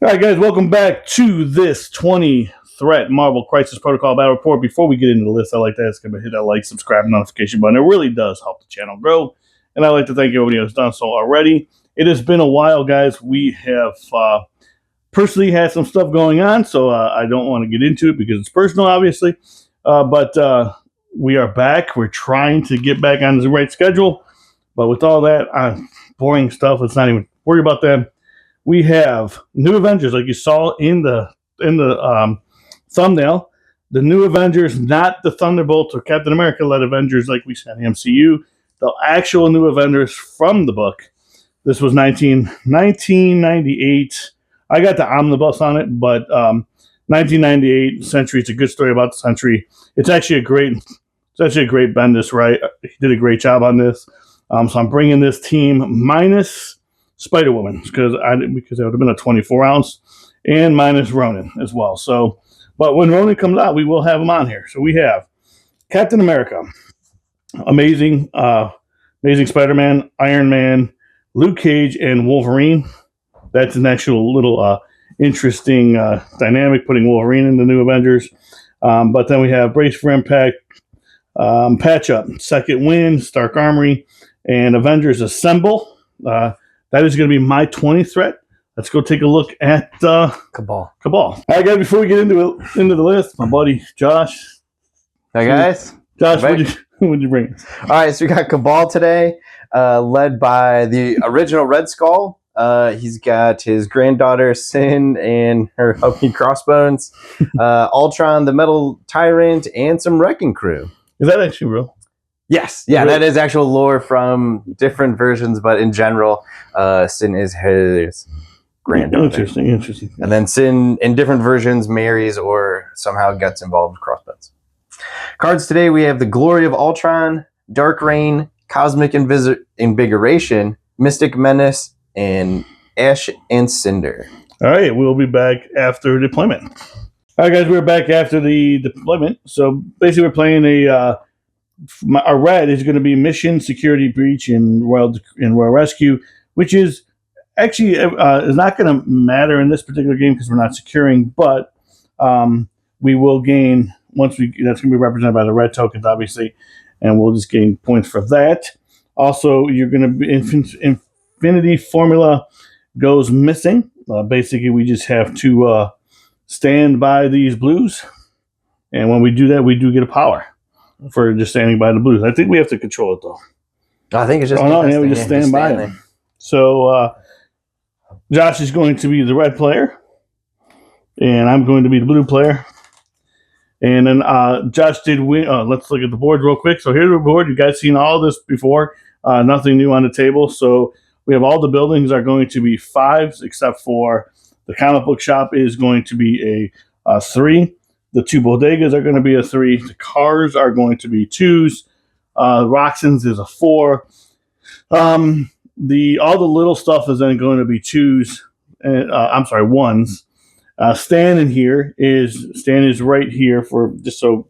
All right, guys, welcome back to this 20 threat Marvel Crisis Protocol Battle Report. Before we get into the list, I'd like to ask everybody to hit that like, subscribe, and notification button. It really does help the channel grow. And I'd like to thank everybody who's done so already. It has been a while, guys. We have personally had some stuff going on, so I don't want to get into it because it's personal, obviously. But we are back. We're trying to get back on the right schedule. But with all that boring stuff, let's not even worry about that. We have new Avengers, like you saw in the thumbnail. The new Avengers, not the Thunderbolts or Captain America-led Avengers like we said in the MCU. The actual new Avengers from the book. This was 1998. I got the omnibus on it, but 1998 Century. It's a good story about the Century. It's actually a great Bendis, right? He did a great job on this. So I'm bringing this team minus Spider-Woman because it would have been a 24-ounce, and minus Ronan as well. So, but when Ronan comes out, we will have him on here. So we have Captain America, amazing Spider-Man, Iron Man, Luke Cage, and Wolverine. That's an actual little interesting dynamic, putting Wolverine in the new Avengers. But then we have Brace for Impact, Patch Up, Second Wind, Stark Armory, and Avengers Assemble. That is going to be my 20 threat. Let's go take a look at Cabal. All right, guys, before we get into the list, my buddy Josh. Hey, guys. Josh, what'd you bring? All right, so we got Cabal today, led by the original Red Skull. He's got his granddaughter, Sin, and her hubby, Crossbones, Ultron, the Metal Tyrant, and some Wrecking Crew. Is that actually real? Yes. Yeah, that is actual lore from different versions, but in general, Sin is his granddaughter. Interesting. And then Sin, in different versions, marries or somehow gets involved with Crossbones. Cards today, we have the Glory of Ultron, Dark Reign, Cosmic Invigoration, Mystic Menace, and Ash and Cinder. All right, we'll be back after deployment. All right, guys, we're back after the deployment. So basically, we're playing our red is going to be Mission, Security Breach, and Royal Rescue, which is actually is not going to matter in this particular game because we're not securing, but we will gain that's going to be represented by the red tokens, obviously, and we'll just gain points for that. Also, you're going to be Infinity Formula goes missing. Basically, we just have to stand by these blues, and when we do that, we do get a power for just standing by the blues. I think we have to control it, though. I think it's just... we just stand by them. So, Josh is going to be the red player, and I'm going to be the blue player. And then Josh did win. Let's look at the board real quick. So here's the board. You guys seen all this before. Nothing new on the table. So we have all the buildings are going to be 5s, except for the comic book shop is going to be a 3. The 2 bodegas are going to be a 3. The cars are going to be 2s. Roxanne's is a 4. All the little stuff is then going to be 2s. I'm sorry, 1s. Stan is right here for just so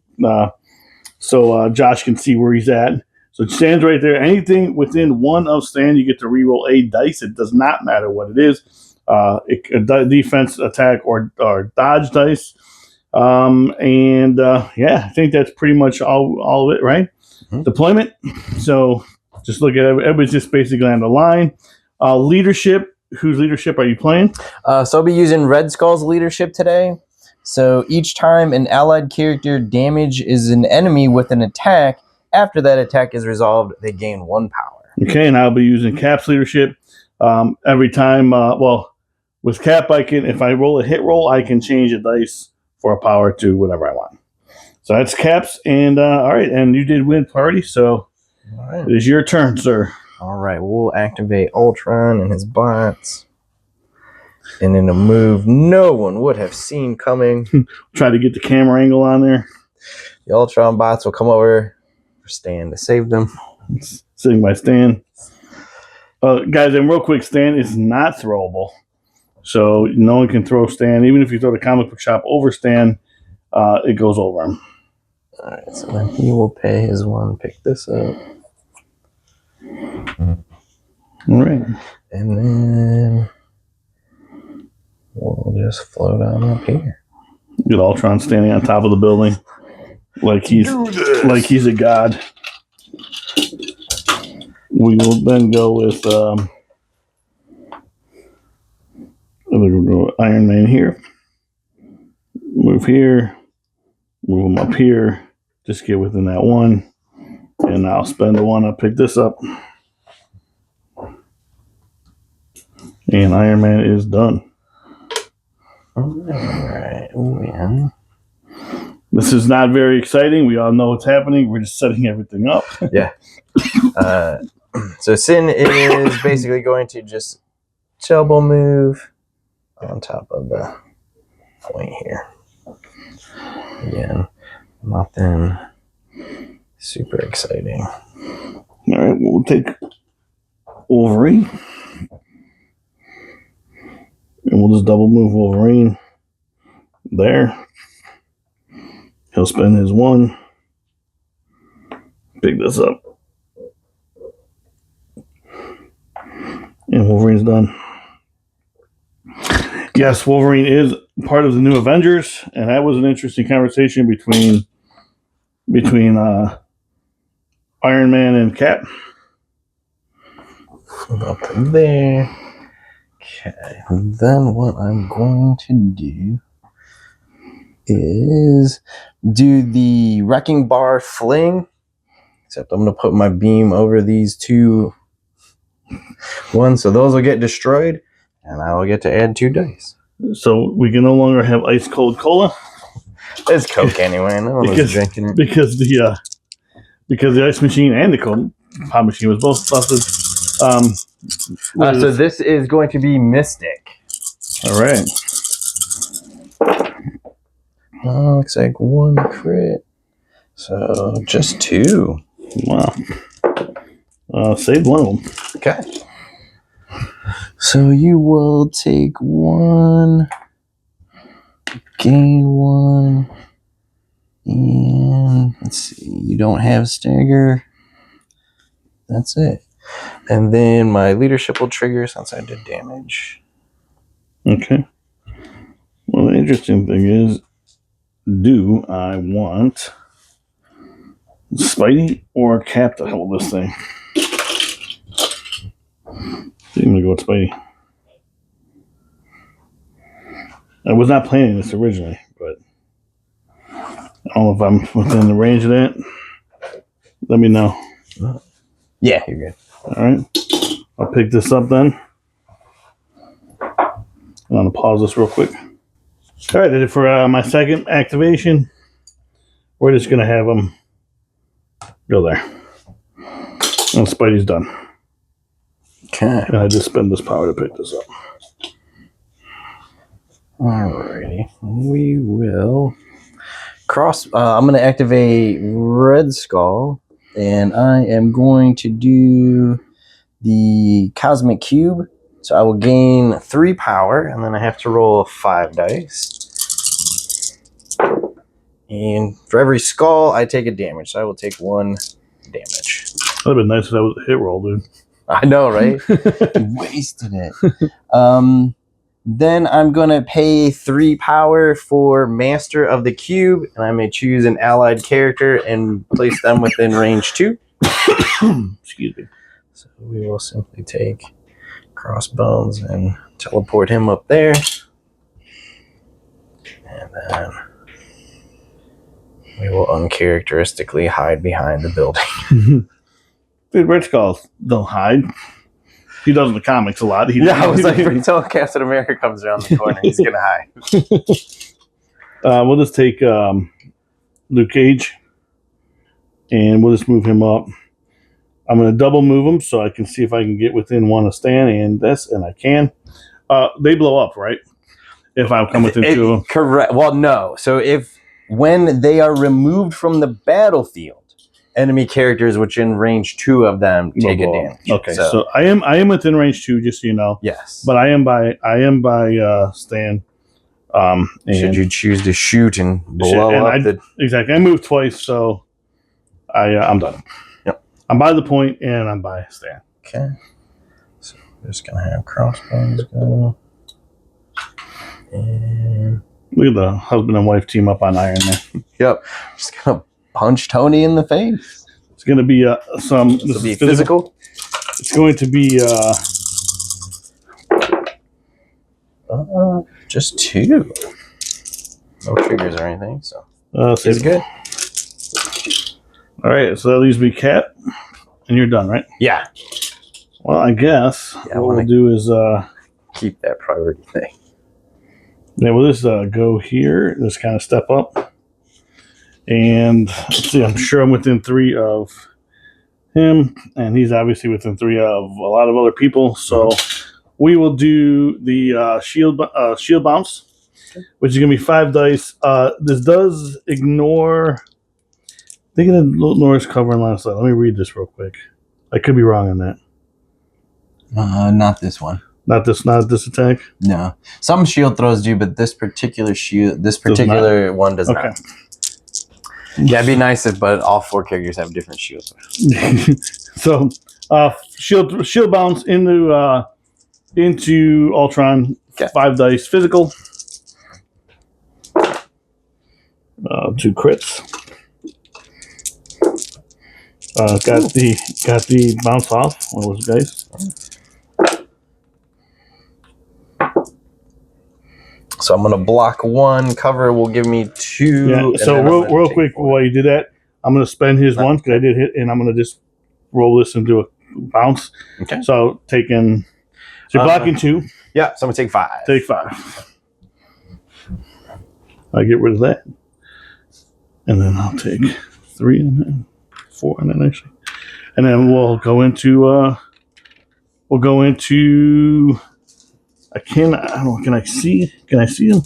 Josh can see where he's at. So Stan's right there. Anything within 1 of Stan, you get to reroll a dice. It does not matter what it is. Defense, attack, or dodge dice. I think that's pretty much all of it, right? Mm-hmm. Deployment. So just look at it. Everybody's just basically on the line. Leadership. Whose leadership are you playing? So I'll be using Red Skull's leadership today. So each time an allied character damages an enemy with an attack, after that attack is resolved, they gain 1 power. Okay, and I'll be using Cap's leadership. Every time, with Cap, if I roll a hit roll, I can change the dice for a power to whatever I want. So that's Cap's, and all right, and you did win party, so it is your turn, sir. All right, we'll activate Ultron and his bots. And in a move no one would have seen coming. Try to get the camera angle on there. The Ultron bots will come over for Stan to save them. Sitting by Stan. Guys, and real quick, Stan is not throwable. So no one can throw Stan. Even if you throw the comic book shop over Stan, it goes over him. All right, so then he will pay his 1. Pick this up. All right. And then 1, just float on up here. Get Ultron standing on top of the building, like he's a god. We will then go with Iron Man here. Move here. Move him up here. Just get within that one, and I'll spend the one. I'll pick this up, and Iron Man is done. All right. Oh, yeah. This is not very exciting. We all know what's happening. We're just setting everything up. Yeah. So Sin is basically going to just double move on top of the point here. Again, nothing super exciting. All right, we'll take Wolverine. And we'll just double move Wolverine there. He'll spend his one. Pick this up. And Wolverine's done. Yes, Wolverine is part of the new Avengers, and that was an interesting conversation between Iron Man and Cap. Up there. Okay. Then what I'm going to do is do the wrecking bar fling. Except I'm going to put my beam over these two ones, so those will get destroyed, and I will get to add 2 dice. So we can no longer have ice cold cola. It's Coke anyway. No one was drinking it because the ice machine and the cold pop machine was both busted. So this is going to be Mystic. All right. Oh, looks like 1 crit. So just 2. Wow. Saved one of them. Okay. So you will take 1, gain 1, and let's see, you don't have stagger. That's it. And then my leadership will trigger since I did damage. Okay. Well, the interesting thing is, do I want Spidey or Cap to hold this thing? I'm going to go with Spidey. I was not planning this originally, but I don't know if I'm within the range of that. Let me know. Yeah, you're good. All right. I'll pick this up then. I'm going to pause this real quick. All right, did it for my second activation. We're just going to have them go there. And Spidey's done. Okay. And I just spend this power to pick this up. Alrighty. We will cross. I'm going to activate Red Skull, and I am going to do the Cosmic Cube. So I will gain 3 power, and then I have to roll 5 dice. And for every skull, I take a damage. So I will take 1 damage. That would have been nice if that was a hit roll, dude. I know, right? Wasted it. Then I'm going to pay 3 power for Master of the Cube, and I may choose an allied character and place them within range 2. Excuse me. So we will simply take Crossbones and teleport him up there. And then we will uncharacteristically hide behind the building. Dude, Red Skull don't hide. He does in the comics a lot. I was like, until Captain America comes around the corner, he's going to hide. We'll just take Luke Cage, and we'll just move him up. I'm going to double move him so I can see if I can get within 1 of Stan and this, and I can. They blow up, right? If I come within 2 of them. Correct. Well, no. So when they are removed from the battlefield, enemy characters within range 2 of them take a damage. Okay, so I am within range 2, just so you know. Yes. But I am by Stan. Should you choose to shoot and blow up exactly. I moved twice, so I'm done. Yep. I'm by the point, and I'm by Stan. Okay. So we're just gonna have Crossbones go. And Look at the husband and wife team up on Iron Man. yep, just gonna punch Tony in the face. It's going to be some. This will be physical. It's going to be Just 2. No triggers or anything, so save it's good. All right, so that leaves me Cat, and you're done, right? Yeah. Well, I guess what we'll do is keep that priority thing. yeah, we'll just go here, just kind of step up, and let's see. I'm sure I'm within 3 of him, and he's obviously within 3 of a lot of other people. So we will do the shield bounce, which is going to be 5 dice. This does ignore. I think it ignores cover and line of sight. Let me read this real quick. I could be wrong on that. Not this one. Not this attack. No, some shield throws do, but this particular one does not. Yeah, it'd be nice if, but all 4 characters have different shields. So, shield bounce into Ultron. Okay. 5 dice physical. 2 crits. Got the bounce off. What was it, guys? So I'm gonna block 1. Cover will give me 2. Yeah. So real quick, while you do that, I'm gonna spend his 1 because I did hit, and I'm gonna just roll this into a bounce. Okay. So taking. So you're blocking 2. Yeah. So I'm gonna take 5. Take 5. I get rid of that, and then I'll take 3 and then 4 and then actually, and then we'll go into. I don't know. Can I see him?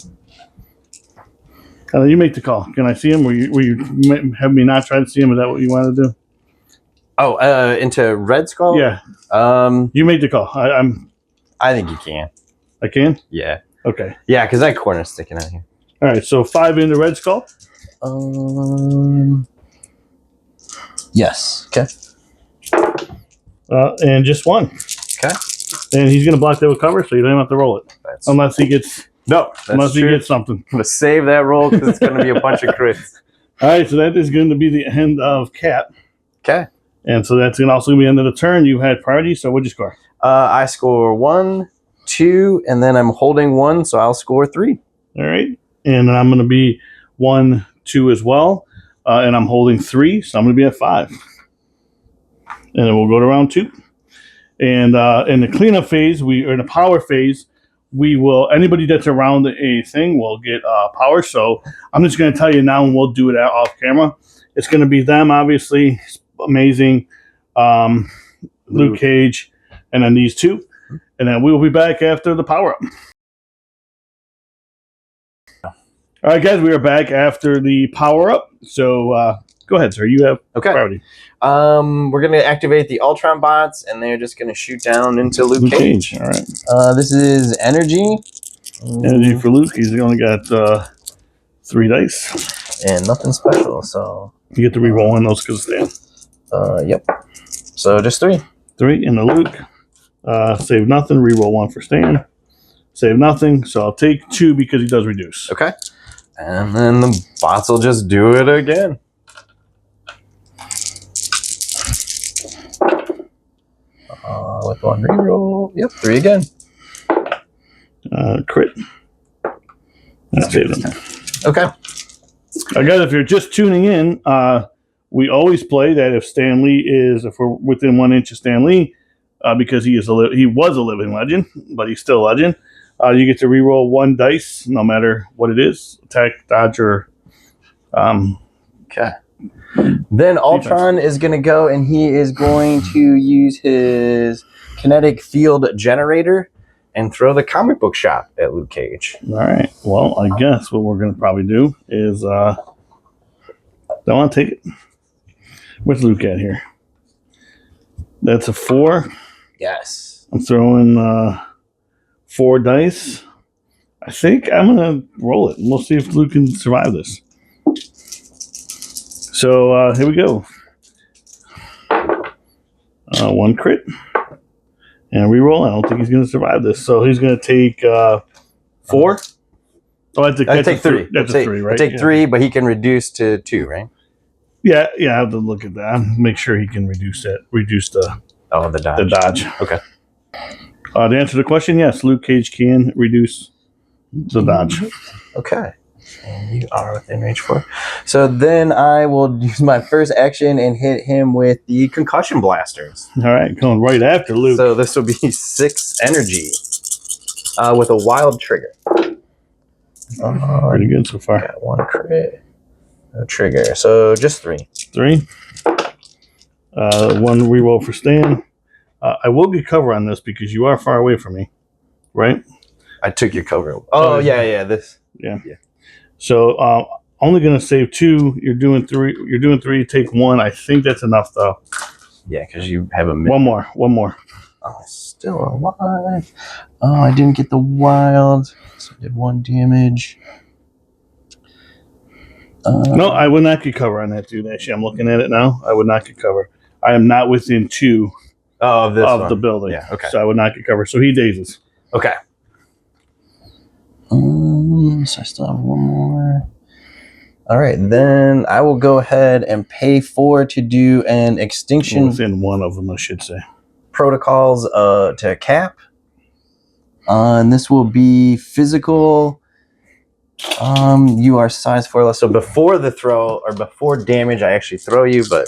You make the call. Can I see him? Will you have me not try to see him? Is that what you want to do? Oh, into Red Skull? Yeah. You make the call. I think you can. I can? Yeah. Okay. Yeah, because that corner's sticking out here. All right. So 5 into Red Skull. Yes. Okay. And just 1. Okay. And he's going to block that with cover, so you don't even have to roll it. Unless he gets he gets something. I'm going to save that roll because it's going to be a bunch of crits. All right, so that is going to be the end of Cat. Okay. And so that's going to also be the end of the turn. You had priority, so what'd you score? I score 1, 2, and then I'm holding 1, so I'll score 3. All right. And then I'm going to be 1, 2 as well. And I'm holding 3, so I'm going to be at 5. And then we'll go to round 2. And in the cleanup phase, or in the power phase, we will, anybody that's around a thing will get power. So I'm just going to tell you now, and we'll do it off camera. It's going to be them, obviously, Amazing, Luke Cage, and then these 2. And then we will be back after the power up. All right, guys, we are back after the power up. So go ahead, sir. You have priority. We're going to activate the Ultron bots, and they're just going to shoot down into Luke Cage. All right. This is energy. Energy for Luke. He's only got 3 dice. And nothing special, so... You get to reroll 1 of those because of Stan. Yep. So just 3. 3 in the Luke. Save nothing. Reroll 1 for Stan. Save nothing. So I'll take 2 because he does reduce. Okay. And then the bots will just do it again. With 1 reroll. Yep, 3 again. Crit. Let's save them. Okay. Guys, if you're just tuning in, we always play that if we're within 1 inch of Stan Lee, because he was a living legend, but he's still a legend. You get to reroll 1 dice, no matter what it is, attack, dodge, or. Okay. Then Ultron is going to go, and he is going to use his kinetic field generator and throw the comic book shop at Luke Cage. All right. Well, I guess what we're going to probably do is I want to take it. Where's Luke at here? That's a 4. Yes. I'm throwing 4 dice. I think I'm going to roll it, and we'll see if Luke can survive this. So here we go. 1 crit. And reroll. I don't think he's going to survive this. So he's going to take 4. Oh, I take 3. That's a 3, right? I take Yeah. 3, but he can reduce to 2, right? Yeah, I have to look at that. Make sure he can reduce the The dodge. Okay. To answer the question, yes, Luke Cage can reduce the dodge. Okay. And you are within range 4. So then I will use my first action and hit him with the concussion blasters. All right, going right after Luke. So this will be 6 energy with a wild trigger. Pretty good so far. Got 1 crit. No trigger. So just 3. 3. 1 reroll for Stan. I will get cover on this because you are far away from me, right? I took your cover. Oh, yeah. This. Yeah. So only going to save 2. You're doing 3. You're doing 3. Take 1. I think that's enough though. Yeah, because you have a One more. Oh, still alive. Oh, I didn't get the wild. So I did 1 damage. No, I would not get cover on that dude. Actually, I'm looking at it now. I would not get cover. I am not within 2 of the building. Yeah, okay. So I would not get cover. So he dazes. Okay. So I still have 1 more. All right, then I will go ahead and pay 4 to do an extinction Within 1 of them, I should say. protocols to cap. And this will be physical. You are size 4 less. So before the throw or before damage, I actually throw you, but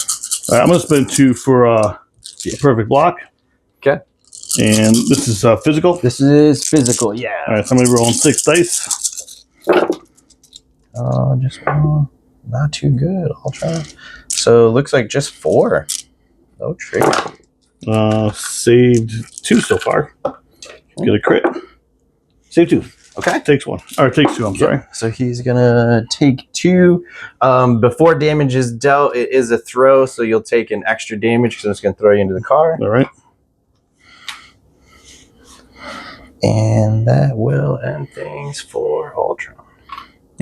All right, I'm going to spend 2 for a perfect block. Okay. And this is physical. This is physical, yeah. All right, somebody rolling 6 dice. Just 1. Not too good. I'll try. So it looks like just 4. No trigger. Saved 2 so far. Get a crit. Save 2. Okay. Takes 1. Or takes 2, I'm sorry. So he's going to take 2. Before damage is dealt, it is a throw, so you'll take an extra damage because it's going to throw you into the car. All right. And that will end things for Ultron.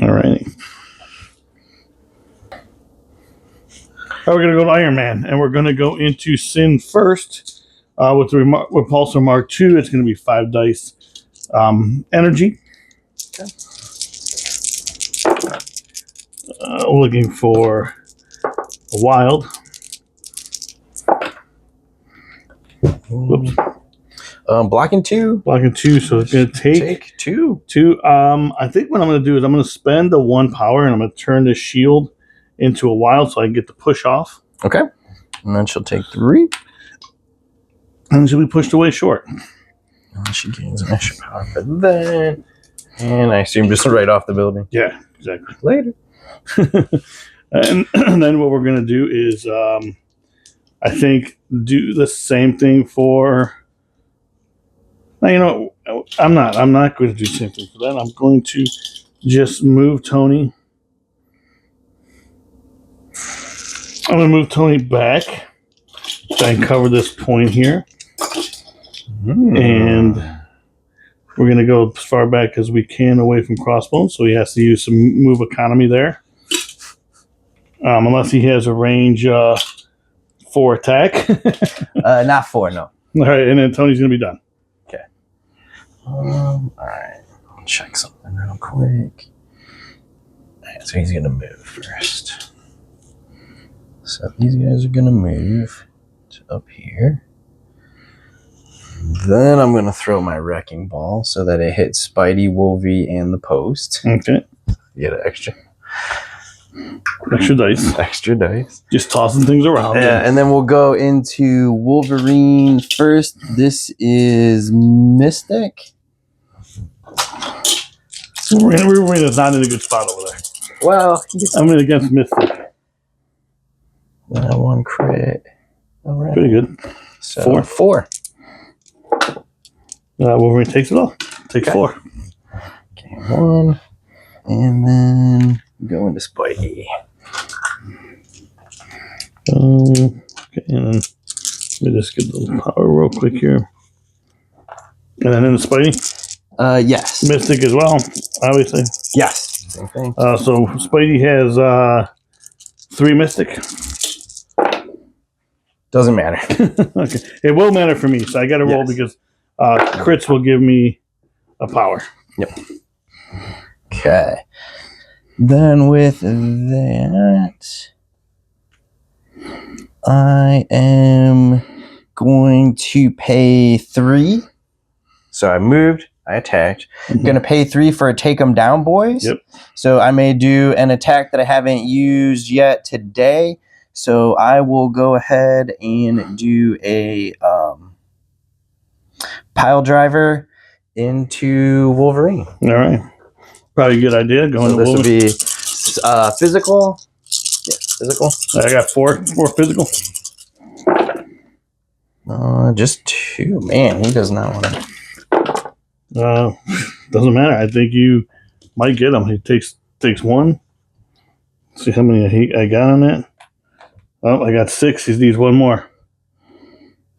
All right. We're going to go to Iron Man, and we're going to go into Sin first. With the Repulsor Mark II, it's going to be 5 dice energy. Okay. Looking for a wild. Whoops. Blocking 2. Blocking 2, so it's going to take 2. 2. I think what I'm going to do is I'm going to spend the 1 power, and I'm going to turn this shield into a wild so I can get the push off. Okay. And then she'll take 3. And she'll be pushed away short. And she gains an extra power for that. And I assume just right off the building. Yeah, exactly. Later. and then what we're going to do is, I think, do the same thing for... Now, you know, I'm not going to do the same thing for that. I'm going to just move Tony. I'm going to move Tony back. Try and cover this point here. And we're going to go as far back as we can away from Crossbones. So he has to use some move economy there. Unless he has a range 4 attack. Not 4, no. All right, and then Tony's going to be done. Okay. All right. I'll check something real quick. All right, so he's going to move first. So these guys are going to move to up here. Then I'm going to throw my Wrecking Ball so that it hits Spidey, Wolvie, and the post. Okay. You get an extra dice. Extra dice. Just tossing things around. Yeah, and then we'll go into Wolverine first. This is Mystic. Wolverine is not in a good spot over there. Well, I'm in against Mystic. 1 crit. All right. Pretty good. So 4. Wolverine takes it all. Takes 4. Okay, 1. And then go into Spidey. Okay, and then let me just get a little power real quick here. And then in the Spidey? Yes. Mystic as well, obviously. Yes. Same thing. So Spidey has 3 Mystic. Doesn't matter. Okay. It will matter for me, so I got to roll because crits will give me a power. Yep. Okay. Then with that, I am going to pay 3. So I moved, I attacked. I'm going to pay 3 for a take 'em down, boys. Yep. So I may do an attack that I haven't used yet today. So I will go ahead and do a pile driver into Wolverine. All right. Probably a good idea. Going So to this will Wolverine. be physical. Yeah, physical. I got 4 physical. Just 2. Man, he does not want to. Doesn't matter. I think you might get him. He takes 1. See how many I got on that. Oh, I got 6. He needs 1 more.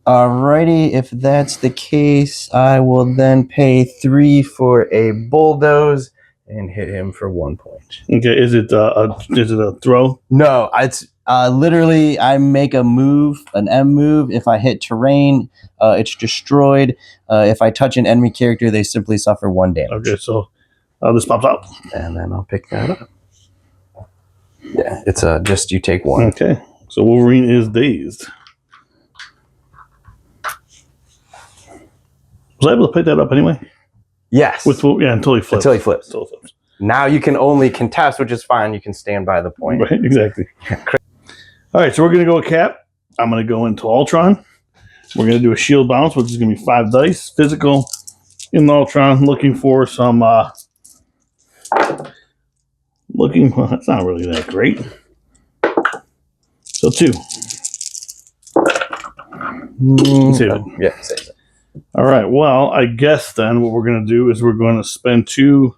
Alrighty, if that's the case, I will then pay 3 for a bulldoze and hit him for 1 point. Okay, is it a throw? No, it's literally I make a move, an M move. If I hit terrain, it's destroyed. If I touch an enemy character, they simply suffer 1 damage. Okay, so this pops out. And then I'll pick that up. Yeah, it's just you take 1. Okay, so Wolverine is dazed. Was I able to pick that up anyway? Yes. Until he flips. Until he flips. Now you can only contest, which is fine. You can stand by the point. Right, exactly. All right, so we're going to go with Cap. I'm going to go into Ultron. We're going to do a shield bounce, which is going to be 5 dice. Physical in Ultron. Looking for some... well, that's not really that great. So 2. Save it. Yeah, save it. All right, well, I guess then what we're going to do is we're going to spend 2.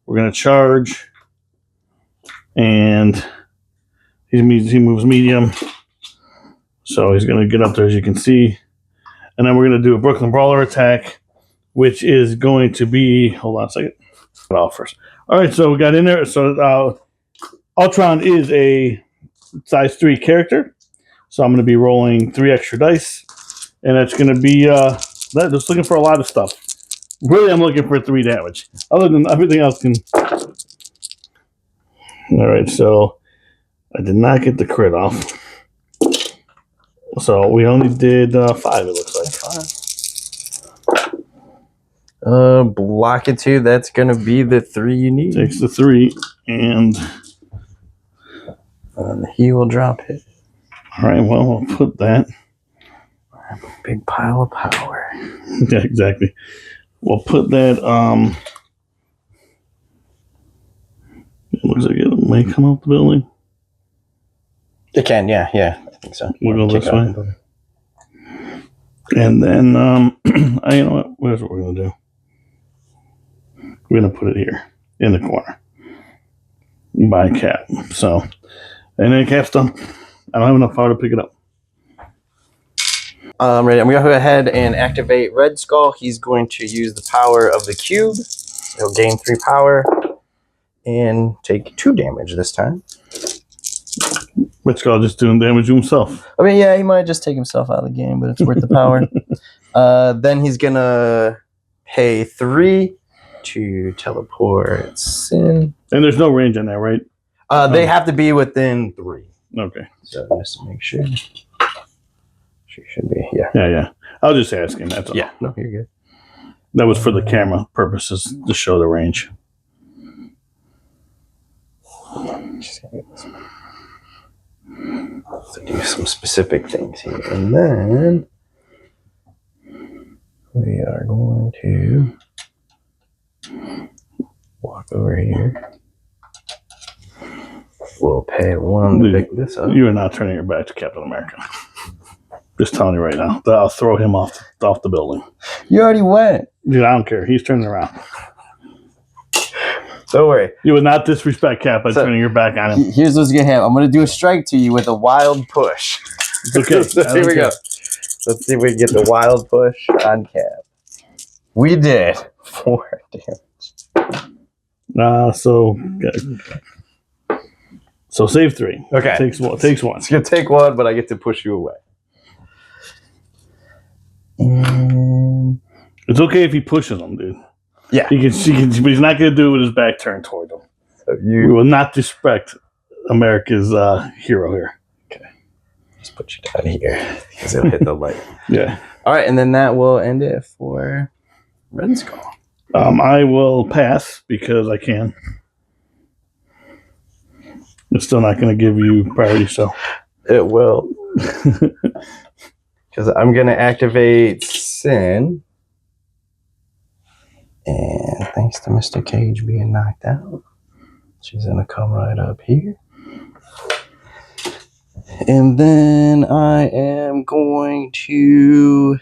We're going to charge. And he moves medium. So he's going to get up there, as you can see. And then we're going to do a Brooklyn Brawler attack, which is going to be... Hold on a second. Put it off first. All right, so we got in there. So Ultron is a size 3 character. So I'm going to be rolling 3 extra dice. And it's going to be... just looking for a lot of stuff. Really, I'm looking for 3 damage. Other than everything else can... All right, so I did not get the crit off. So we only did 5, it looks like. Block it 2. That's going to be the 3 you need. Takes the 3, and he will drop it. All right, well, we'll put that. Big pile of power. Yeah, exactly. We'll put that. It looks like it may come out the building. It can, yeah, I think so. We'll go this way. And then, you know what? Here's what we're going to do. We're going to put it here in the corner by Cap. So, and then Cap's done. I don't have enough power to pick it up. Ready. I'm going to go ahead and activate Red Skull. He's going to use the power of the cube. He'll gain 3 power and take 2 damage this time. Red Skull just doing damage to himself. I mean, yeah, he might just take himself out of the game, but it's worth the power. Then he's going to pay 3 to teleport Sin. And there's no range on that, right? They have to be within 3. Okay. So just to make sure. She should be, yeah. Yeah. I was just asking. That's all. Yeah, no, you're good. That was for the camera purposes to show the range. Just gonna get this one. So do some specific things here. And then we are going to walk over here. We'll pay 1 to pick this up. You are not turning your back to Captain America. Just telling you right now. I'll throw him off the building. You already went. Dude, I don't care. He's turning around. Don't worry. You would not disrespect Cap by turning your back on him. Here's what's going to happen. I'm going to do a strike to you with a wild push. It's okay. So here we go. Let's see if we can get the wild push on Cap. We did 4 damage. So save 3. Okay. Takes 1. It's going to take 1, but I get to push you away. It's okay if he pushes them, dude. Yeah. He can, but he's not going to do it with his back turned toward them. So We will not disrespect America's hero here. just put you down here because it'll hit the light. Yeah. All right, and then that will end it for Red Skull. I will pass because I can. It's still not going to give you priority, so. It will. Because I'm going to activate Sin. And thanks to Mr. Cage being knocked out, she's going to come right up here. And then I am going to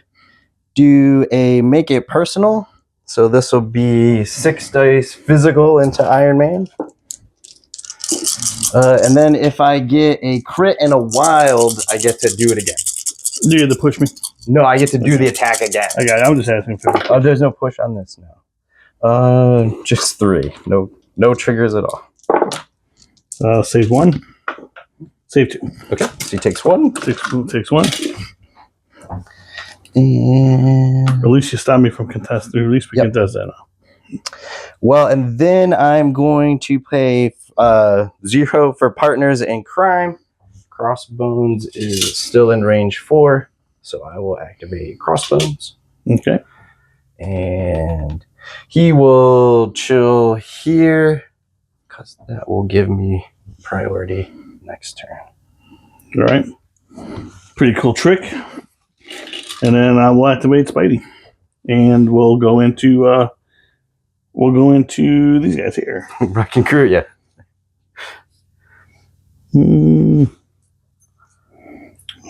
do a Make It Personal. So this will be 6 dice physical into Iron Man. And then if I get a crit and a wild, I get to do it again. You get to push me? No, I get to do the attack again. I got it. I'm just asking for it. Oh, there's no push on this now. Just 3. No triggers at all. Save 1. Save 2. Okay, so he takes 1. Takes 1. And At least you stop me from contesting. At least we contest that now. well, and then I'm going to pay 0 for partners in crime. Crossbones is still in range 4, so I will activate Crossbones. Okay. And he will chill here because that will give me priority next turn. All right. Pretty cool trick. And then I will activate Spidey, and we'll go into these guys here. Wrecking Crew, yeah. What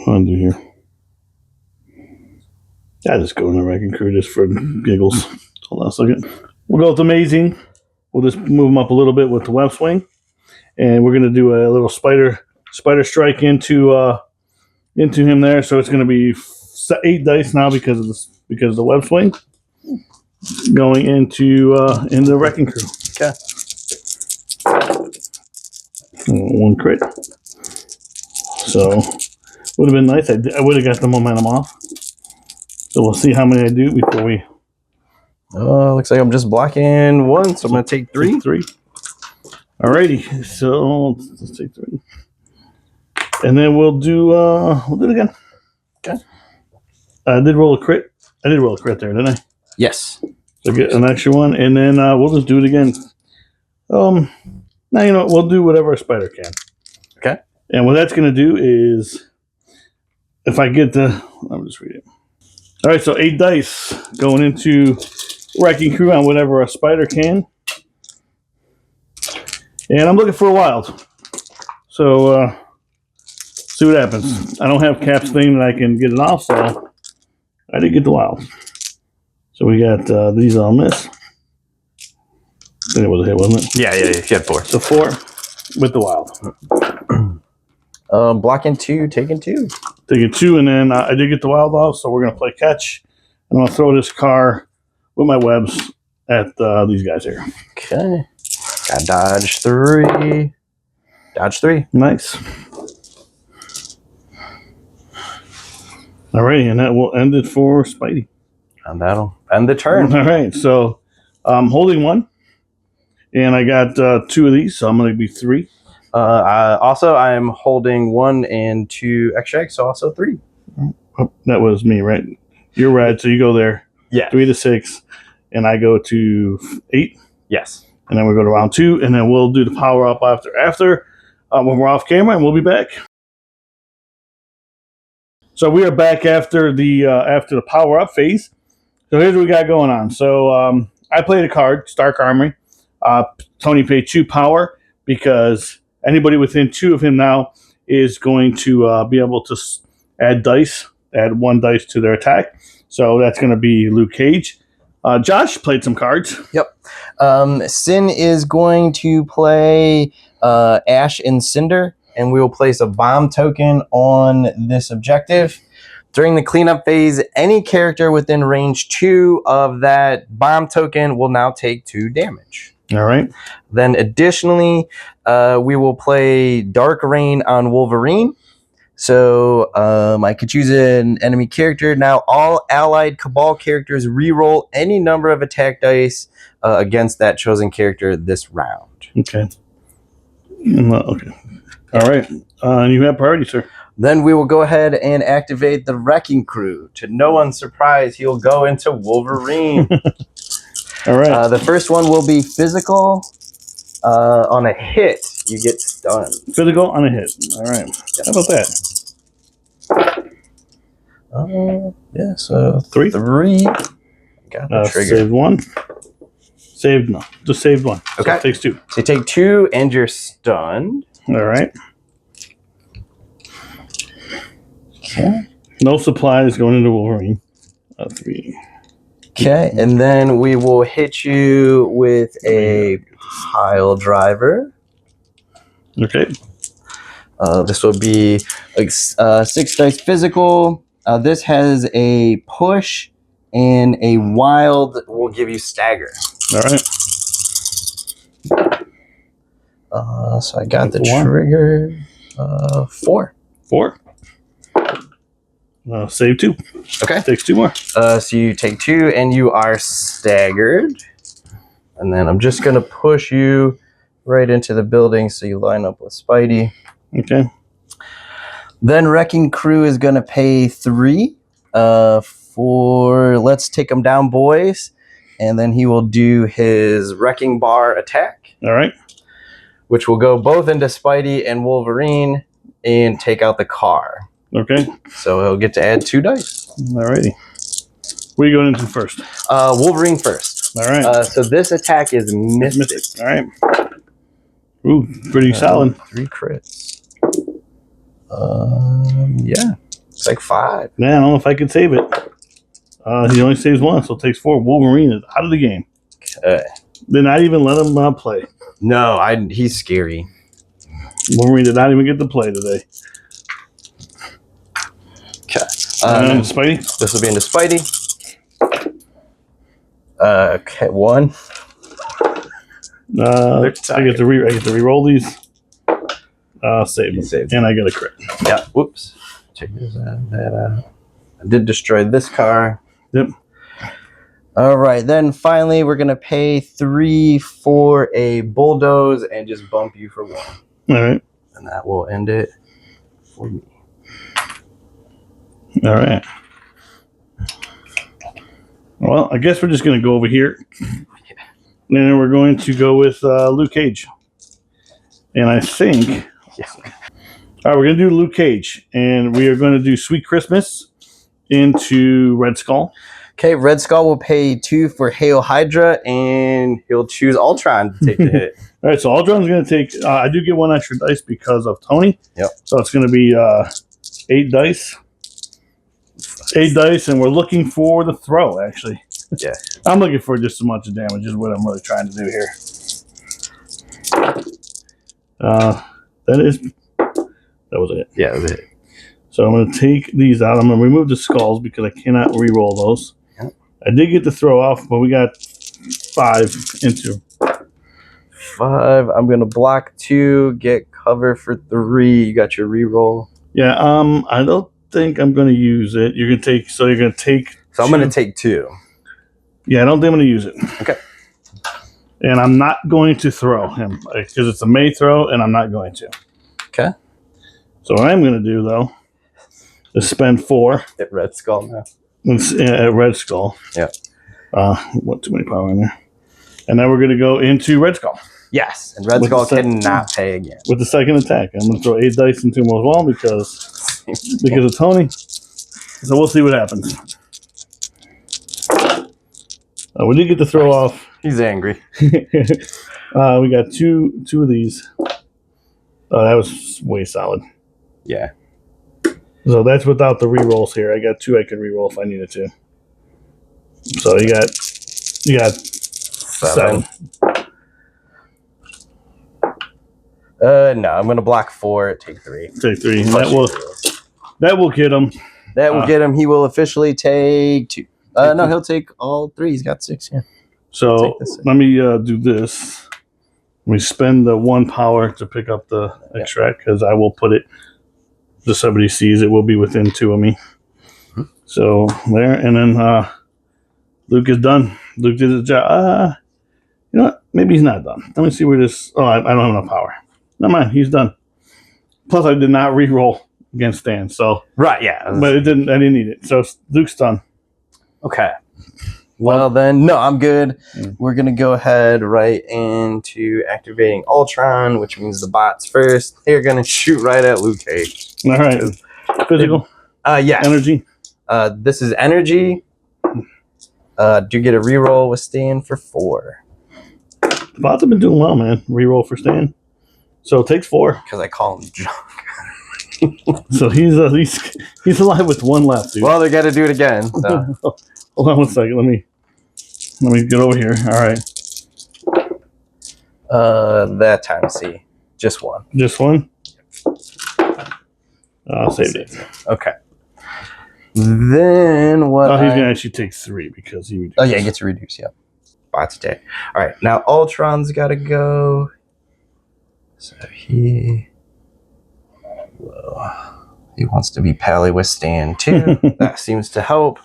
do I do here? I just go in the Wrecking Crew just for giggles. Hold on a second. We'll go with Amazing. We'll just move them up a little bit with the web swing, and we're gonna do a little spider strike into him there. So it's gonna be 8 dice now because of the web swing going into the Wrecking Crew. Okay. 1 crit. So would have been nice. I would have got the momentum off. So we'll see how many I do before we. Looks like I'm just blocking 1, so I'm gonna take 3. 3. Alrighty. So let's take 3, and then we'll do it again. Okay. I did roll a crit. I did roll a crit there, didn't I? Yes. So get an extra one, and then we'll just do it again. Now you know what, we'll do whatever a spider can. Okay. And what that's going to do is, if I get the, let me just read it. All right, so 8 dice going into Wrecking Crew on whatever a spider can, and I'm looking for a wild. So see what happens. I don't have Cap's thing that I can get it off, so I did get the wild. So we got these all miss. Then it was a hit, wasn't it? Yeah, you had 4. So 4 with the wild. Blocking 2, taking 2. Taking 2, and then I did get the wild off, so we're going to play catch. I'm going to throw this car with my webs at these guys here. Okay. Got dodge 3. Dodge 3. Nice. Alrighty, and that will end it for Spidey. And that'll end the turn. All right, so I'm holding 1, and I got 2 of these, so I'm going to be 3. I'm holding 1 and 2 extra eggs, so also 3. Oh, that was me, right? You're right, so you go there. Yeah. 3 to 6, and I go to 8. Yes. And then we go to round 2, and then we'll do the power up after when we're off camera, and we'll be back. So we are back after the power up phase. So here's what we got going on. So I played a card, Stark Armory. Tony paid 2 power because anybody within 2 of him now is going to be able to add 1 dice to their attack. So that's going to be Luke Cage. Josh played some cards. Yep. Sin is going to play Ash and Cinder, and we will place a bomb token on this objective. During the cleanup phase, any character within range 2 of that bomb token will now take 2 damage. All right. Then additionally, we will play Dark Rain on Wolverine. So I could choose an enemy character. Now all allied Cabal characters reroll any number of attack dice against that chosen character this round. Okay. Okay. All right. And you have priority, sir. Then we will go ahead and activate the Wrecking Crew. To no one's surprise, he'll go into Wolverine. All right. The first one will be physical. On a hit, you get stunned. Physical on a hit. All right. How about that? Yeah, so Three. Got the trigger. Saved one. Saved, no. Just saved one. So Okay. it takes 2. So you take 2 and you're stunned. All right. Okay. No supplies going into Wolverine. 3. Okay, and then we will hit you with a pile driver. Okay. This will be like 6 dice physical. This has a push and a wild will give you stagger. All right. So I got the 4. trigger. 4. 4. Save 2. Okay. Takes 2 more. So you take 2 and you are staggered. And then I'm just gonna push you right into the building so you line up with Spidey. Okay. Then Wrecking Crew is gonna pay 3 for Let's Take 'Em Down, Boys. And then he will do his Wrecking Bar attack, All right. which will go both into Spidey and Wolverine and take out the car. Okay. So he'll get to add 2 dice. All righty. Where are you going into first? Wolverine first. All right. So this attack is Mystic. All right. Ooh, pretty solid. 3 crits. Yeah. It's like 5. Man, I don't know if I can save it. He only saves 1, so it takes 4. Wolverine is out of the game. Okay. Did not even let him play. No, he's scary. Wolverine did not even get to play today. Okay. Spidey? This will be into Spidey. Okay, 1. I get to re-roll these. Save them. Saved. And I get a crit. Yeah. Whoops. Check this out. That I did destroy this car. Yep. All right. Then finally, we're gonna pay 3 for a bulldoze and just bump you for 1, All right. and that will end it for me. All right. Well, I guess we're just going to go over here. And then we're going to go with Luke Cage. And I think... Yeah. All right, we're going to do Luke Cage. And we are going to do Sweet Christmas into Red Skull. Okay, Red Skull will pay 2 for Hail Hydra, and he'll choose Ultron to take the hit. All right, so Ultron's going to take... I do get 1 extra dice because of Tony. Yep. So it's going to be 8 dice. 8 dice, and we're looking for the throw, actually. Yeah. I'm looking for just as much damage is what I'm really trying to do here. That was it. Yeah, that was it. So I'm going to take these out. I'm going to remove the skulls because I cannot re-roll those. Yep. I did get the throw off, but we got 5 into. 5. I'm gonna block 2, get cover for 3. You got your reroll. Yeah. I don't think I'm going to use it. You're going to take. So you're going to take. So I'm gonna take 2. Yeah, I don't think I'm going to use it. Okay. And I'm not going to throw him because it's a May throw, and I'm not going to. Okay. So what I'm going to do though is spend 4 Hit Red Skull now. at Red Skull. Yeah. What too many power in there? And then we're going to go into Red Skull Yes, and Red With Skull the cannot pay again. with the second attack. I'm going to throw 8 dice into him as well because of Tony. So we'll see what happens. We did get the throw off. He's angry. We got two of these. Oh, that was way solid. Yeah. So that's without the re-rolls here. I got 2 I could re-roll if I needed to. So you got 7. No, I'm gonna block 4. Take 3. Take 3. And that will get him. That will get him. He will officially take 2. No, he'll take all 3. He's got 6. Yeah. So let me do this. Let me spend the 1 power to pick up the extract because I will put it just somebody sees it will be within 2 of me. So there, and then Luke is done. Luke did his job. You know what? Maybe he's not done. Let me see where this. Oh, I don't have enough power. Never mind. He's done. Plus, I did not re-roll against Stan. So Right, yeah. but it didn't. I didn't need it. So Luke's done. Okay. Well, then, no, I'm good. We're going to go ahead right into activating Ultron, which means the bots first. They're going to shoot right at Luke Cage. All right. Physical. Yeah. Energy. This is energy. Do get a reroll with Stan for 4. The bots have been doing well, man. Re-roll for Stan. So it takes 4. Because I call him junk. So he's alive with 1 left, dude. Well, they got to do it again. So. Hold on 1 second. Let me get over here. All right. That time, see. Just 1. Just 1? I'll save it. Okay. Then what? Oh, he's going to actually take 3 because he reduced. Oh, yeah, he gets to reduce, yeah. Bots attack. All right, now Ultron's got to go. So he wants to be pally with Stan, too. That seems to help.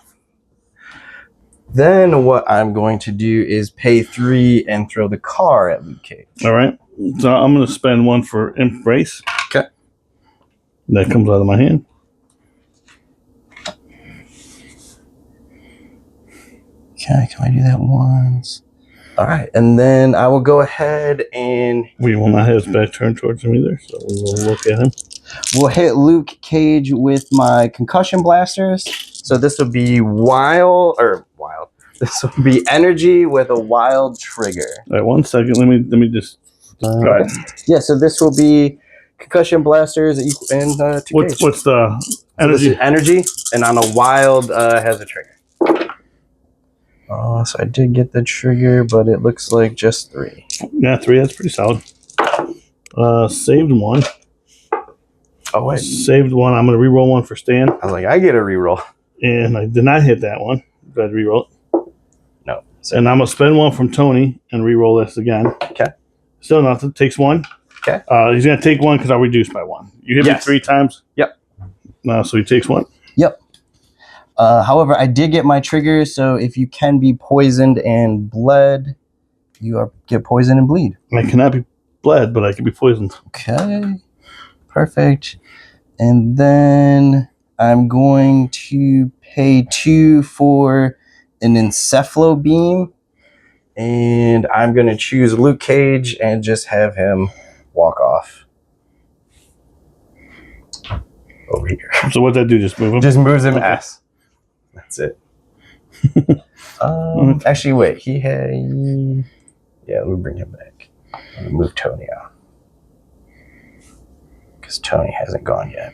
Then what I'm going to do is pay 3 and throw the car at Luke Cage. All right. So I'm going to spend 1 for Embrace. Okay. That comes out of my hand. Okay, can I do that once? All right, and then I will go ahead and... We will not have his back turned towards him either, so we will look at him. We'll hit Luke Cage with my concussion blasters. So this will be wild. This will be energy with a wild trigger. All right, 1 second. Let me just. All right. Yeah. So this will be concussion blasters and what's the energy? So energy, and on a wild has a trigger. So I did get the trigger, but it looks like just 3. Yeah, 3. That's pretty solid. Saved 1. Oh wait, saved 1. I'm going to re-roll 1 for Stan. I was like, I get a reroll. And I did not hit that one. Did I re-roll it? No. And I'm going to spend 1 from Tony and re-roll this again. Okay. Still nothing. Takes 1. Okay. He's going to take 1 because I'll reduce by 1. You hit me 3 times? Yep. So he takes 1. Yep. However, I did get my trigger, so if you can be poisoned and bled, you get poisoned and bleed. I cannot be bled, but I can be poisoned. Okay. Perfect. And then I'm going to pay 2 for an encephalo beam, and I'm going to choose Luke Cage and just have him walk off over here. So what'd that do? Just move him? Just moves him S. That's it. Actually, wait. He had... Yeah, let me bring him back. I'm going to move Tony out. Because Tony hasn't gone yet.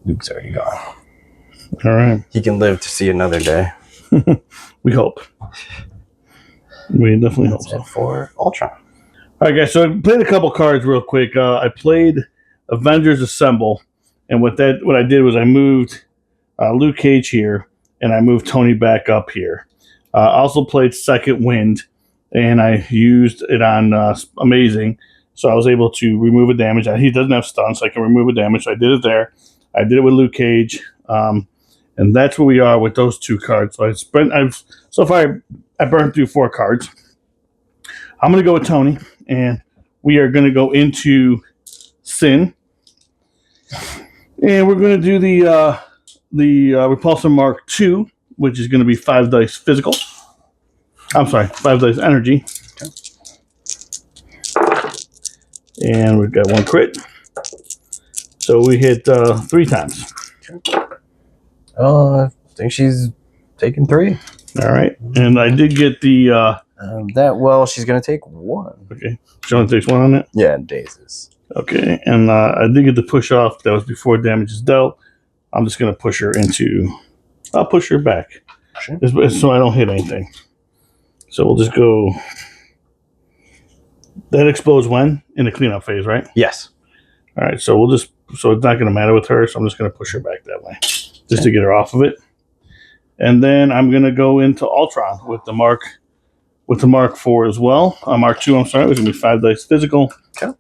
Luke's already gone. All right. He can live to see another day. We hope. We definitely hope so. For Ultron. All right, guys. So I played a couple cards real quick. I played Avengers Assemble, and what I did was I moved Luke Cage here, and I moved Tony back up here. I also played Second Wind, and I used it on Amazing, so I was able to remove a damage. He doesn't have stun, so I can remove a damage. So I did it there. I did it with Luke Cage, and that's where we are with those 2 cards. So so far I burned through 4 cards. I'm going to go with Tony, and we are going to go into Sin, and we're going to do the Repulsor Mark II, which is going to be 5 dice physical. I'm sorry, 5 dice energy. Okay. And we've got 1 crit. So we hit 3 times. I think she's taking 3. All right. And I did get the... she's going to take 1. Okay. She only takes 1 on it? Yeah, dazes. Okay. And I did get the push off. That was before damage is dealt. I'm just going to push her into... I'll push her back. Sure. So I don't hit anything. So we'll just go... That explodes when? In the cleanup phase, right? Yes. All right. So we'll just... So it's not going to matter with her. So I'm just going to push her back that way. Just to get her off of it. And then I'm going to go into Ultron with the Mark IV as well. Mark II, I'm sorry. It was going to be 5 dice physical. Okay.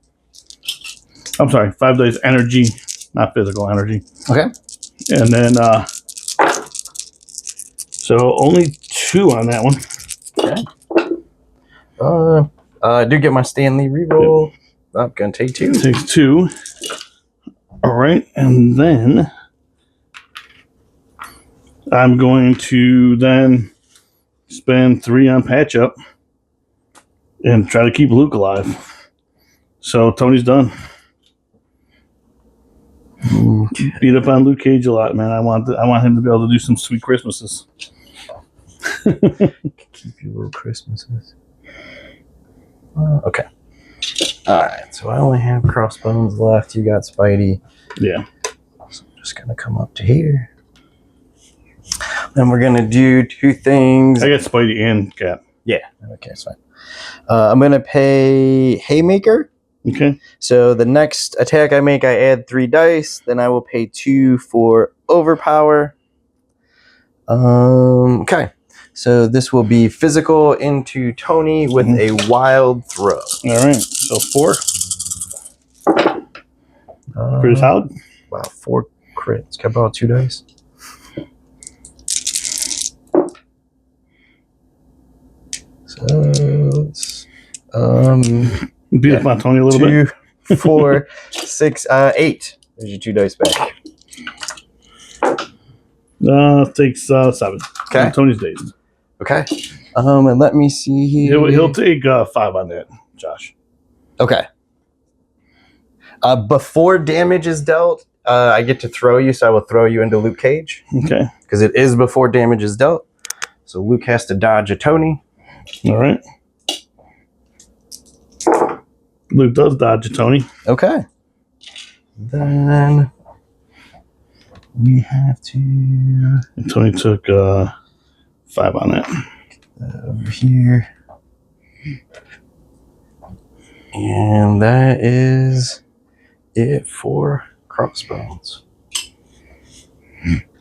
I'm sorry, 5 dice energy, not physical energy. Okay. And then, so only 2 on that one. Okay. I do get my Stanley reroll. I'm gonna take 2. Takes 2. All right, and then I'm going to then spend 3 on patch up and try to keep Luke alive. So Tony's done. Beat up on Luke Cage a lot, man. I want him to be able to do some sweet Christmases. Keep your little Christmases. Okay. All right. So I only have Crossbones left. You got Spidey. Yeah. So I'm just gonna come up to here. Then we're gonna do 2 things. I got Spidey and Cap. Yeah. Okay, it's fine. I'm gonna pay Haymaker. Okay. So the next attack I make, I add 3 dice. Then I will pay 2 for Overpower. Okay. So this will be physical into Tony with a wild throw. All right. So 4. Pretty solid. Wow, 4 crits. Cabal 2 dice. So it's Beat up on Tony a little bit. 2, 4, 6, 8. There's your 2 dice back. Takes 7. Okay. Tony's dazed. Okay. And let me see here. He'll take 5 on that, Josh. Okay. Before damage is dealt, I get to throw you, so I will throw you into Luke Cage. Okay. Because it is before damage is dealt. So Luke has to dodge a Tony. All right. Luke does dodge a Tony. Okay. Then we have to... And Tony took 5 on that. Over here. And that is it for Crossbones.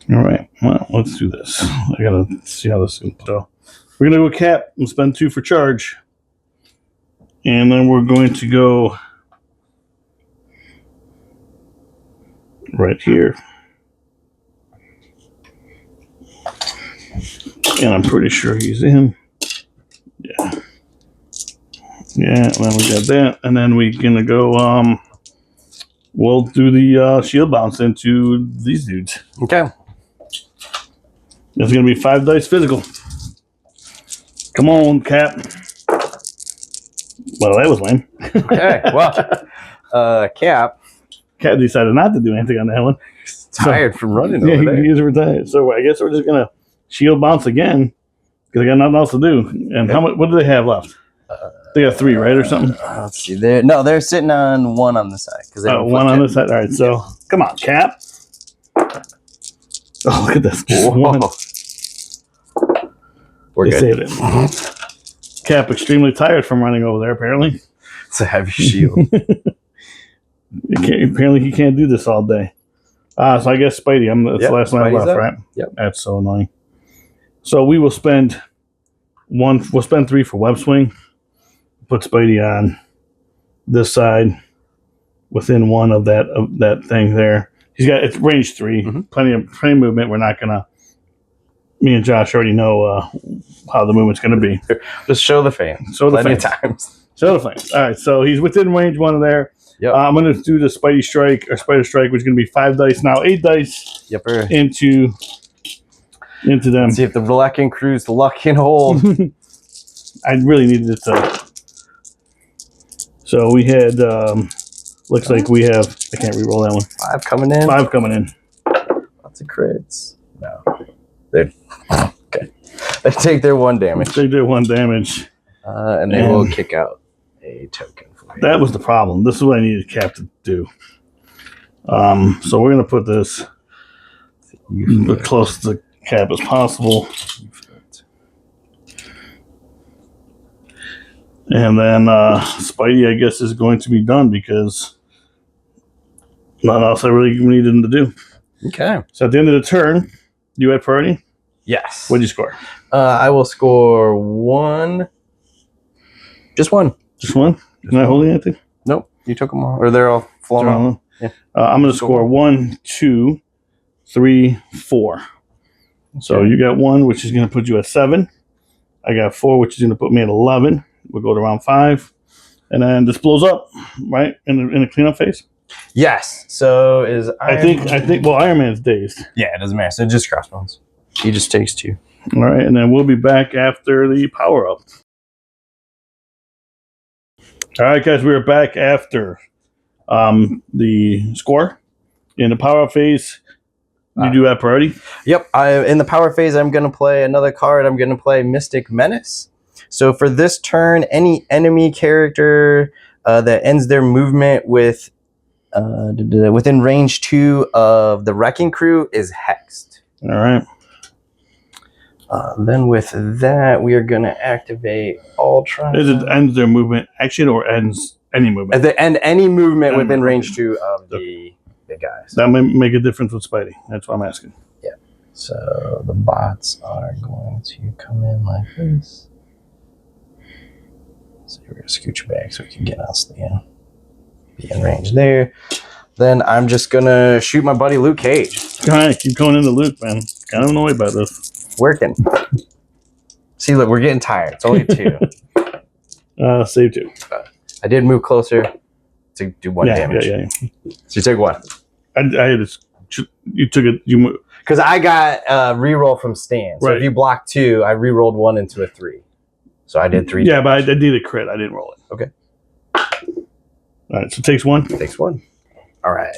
All right. Well, let's do this. I gotta see how this is going to go. We're gonna go Cap and spend 2 for charge, and then we're going to go right here. And I'm pretty sure he's in. Yeah. Yeah, and then we got that. And then we're going to go, we'll do the shield bounce into these dudes. Okay. It's going to be 5 dice physical. Come on, Cap. Well, that was lame. Okay. Well, Cap. Cap decided not to do anything on that one. Tired from running Yeah, over there. he's retired. So I guess we're just going to shield bounce again because I got nothing else to do. And how much? What do they have left? They got 3, right, or something? Let's see. They're sitting on 1 on the side because they don't 1 on the side. All right, so come on, Cap. Oh, look at this. Just Whoa. 1. We're They good. saved it. Cap extremely tired from running over there. Apparently, It's a heavy shield. apparently he can't do this all day. So I guess Spidey. That's Yep, the last one I Spidey's left, up. right? Yep. That's so annoying. So we will spend 1. We'll spend 3 for web swing. Put Spidey on this side, within 1 of that thing there. He's got it's range 3, plenty of movement. We're not gonna. Me and Josh already know how the movement's gonna be. Just show the fans. Show the Plenty of fans. times. Show the flames. All right, so he's within range 1 of there. Yep. I'm going to do the Spidey Strike or Spider Strike, which is going to be 5 dice now, 8 dice Yepper. into them. See if the Black and Crew's luck can hold. I really needed it to. So we had. Looks like we have. I can't re-roll that one. 5 coming in. 5 coming in. Lots of crits. No. They're okay. They take their 1 damage. They do 1 damage. And they will kick out a token for you. That was the problem. This is what I needed Cap to do. So we're going to put this as close to the Cap as possible. And then Spidey, I guess, is going to be done because nothing else I really needed him to do. Okay. So at the end of the turn, you had priority? Yes. What'd you score? I will score 1. Just 1. Just 1? You're not holding anything? Nope. You took them all. Or they're all Flow 'em out. Yeah. I'm going to score 1, 2, 3, 4. So you got 1, which is going to put you at 7. I got 4, which is going to put me at 11. We'll go to round 5. And then this blows up, right? In the cleanup phase? Yes. So is I think, well, Iron Man's dazed. Yeah, it doesn't matter. So just crossbones. He just takes 2. All right. And then we'll be back after the power up. All right, guys, we're back after the score. In the power phase, you do have priority? Yep. In the power phase, I'm going to play another card. I'm going to play Mystic Menace. So for this turn, any enemy character that ends their movement with within range 2 of the Wrecking Crew is hexed. All right. Then with that, we are going to activate Ultron. Is it ends their movement action or ends any movement? End any movement within range 2 of the guys. That may make a difference with Spidey. That's what I'm asking. Yeah. So the bots are going to come in like this. So we're going to scooch you back so we can get us the be in range there. Then I'm just going to shoot my buddy Luke Cage. All right, keep going into Luke, man. Kind of annoyed by this. Working. See, look, we're getting tired. It's only 2. Save 2. I did move closer to do 1 damage. Yeah. So you take 1. I had this. You took it. You moved. Because I got reroll from Stan. So if you block 2, I rerolled 1 into a 3. So I did 3 Yeah, but I did a crit. I didn't roll it. Okay. All right, so it takes 1. Takes 1. All right.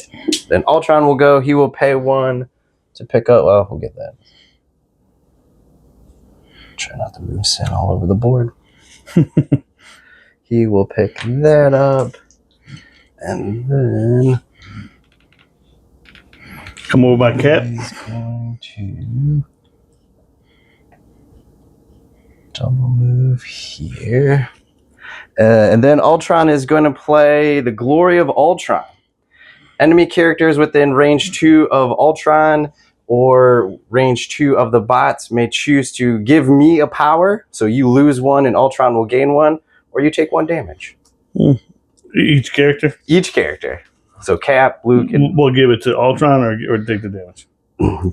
Then Ultron will go. He will pay 1 to pick up. Well, we'll get that. Try not to move Sin all over the board. He will pick that up. And then come over by Cap. He's going to double move here. And then Ultron is going to play the Glory of Ultron. Enemy characters within range 2 of Ultron or range 2 of the bots may choose to give me a power. So you lose 1 and Ultron will gain 1, or you take 1 damage. Each character? Each character. So Cap, Luke, and we'll give it to Ultron or take the damage.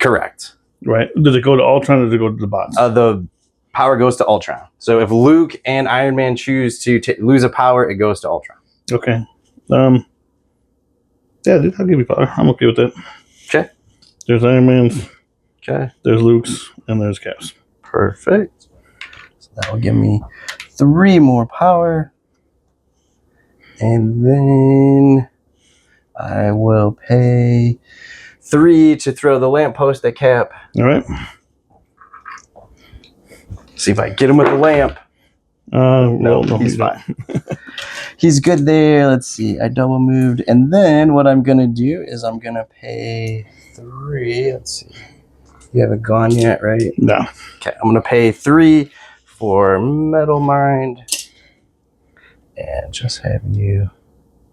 Correct. Right. Does it go to Ultron or does it go to the bots? The power goes to Ultron. So if Luke and Iron Man choose to lose a power, it goes to Ultron. Okay. Yeah, dude, I'll give you power. I'm okay with that. Okay. There's Iron Man's. Okay. There's Luke's and there's Cap's. Perfect. So that will give me 3 more power. And then I will pay 3 to throw the lamppost at Cap. All right. See if I get him with the lamp. No, he's fine. He's good there. Let's see. I double moved. And then what I'm going to do is I'm going to pay 3. Let's see. You haven't gone yet, right? No. Okay. I'm going to pay 3 for Metal Mind. And just have you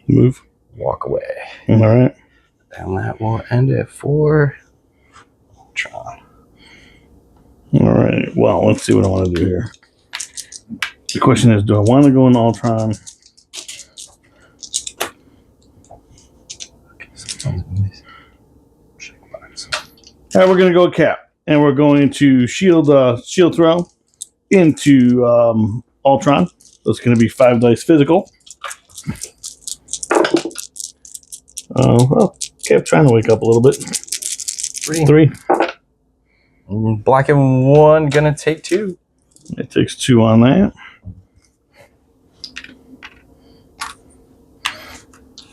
move. Walk away. All right. And that will end it for Ultron. All right. Well, let's see what I want to do here. The question is, do I want to go in Ultron? Okay, so all right, we're going to go Cap. And we're going to shield throw into Ultron. So it's going to be 5 dice physical. Well, Cap trying to wake up a little bit. 3. Black and 1 going to take 2. It takes 2 on that.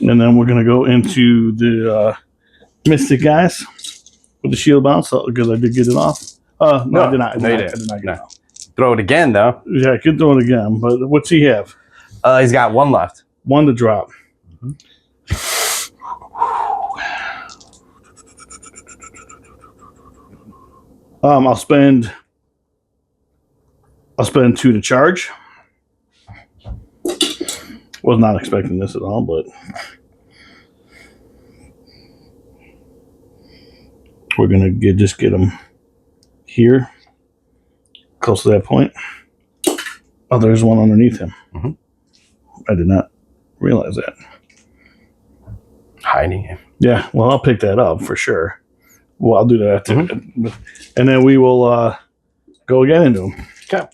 And then we're going to go into the Mystic guys with the shield bounce because I did get it off. No, I did not. I did not get it off. Throw it again, though. Yeah, I could throw it again. But what's he have? He's got 1 left. 1 to drop. Mm-hmm. I'll spend 2 to charge. Was not expecting this at all, but we're gonna just get him here, close to that point. Oh, there's one underneath him. Mm-hmm. I did not realize that. Hiding him. Yeah, well, I'll pick that up for sure. Well, I'll do that. And then we will go again into him. Okay.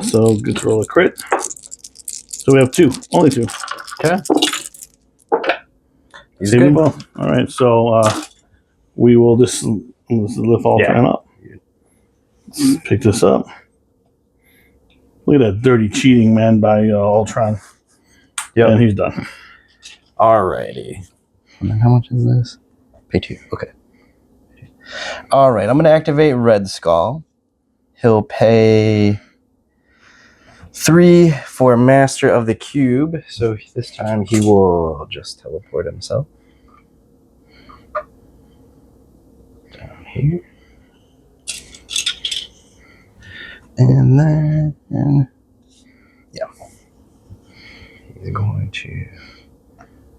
So let's roll a crit. So we have two. Only two. Okay. He's Save them good. both. All right, so we will just lift Ultron up. Let's pick this up. Look at that dirty cheating, man, by Ultron. Yep. And he's done. Alrighty. And then how much is this? Pay 2. Okay. Alright, I'm going to activate Red Skull. He'll pay 3 for Master of the Cube. So this time he will just teleport himself. Down here. And then, yeah. He's going to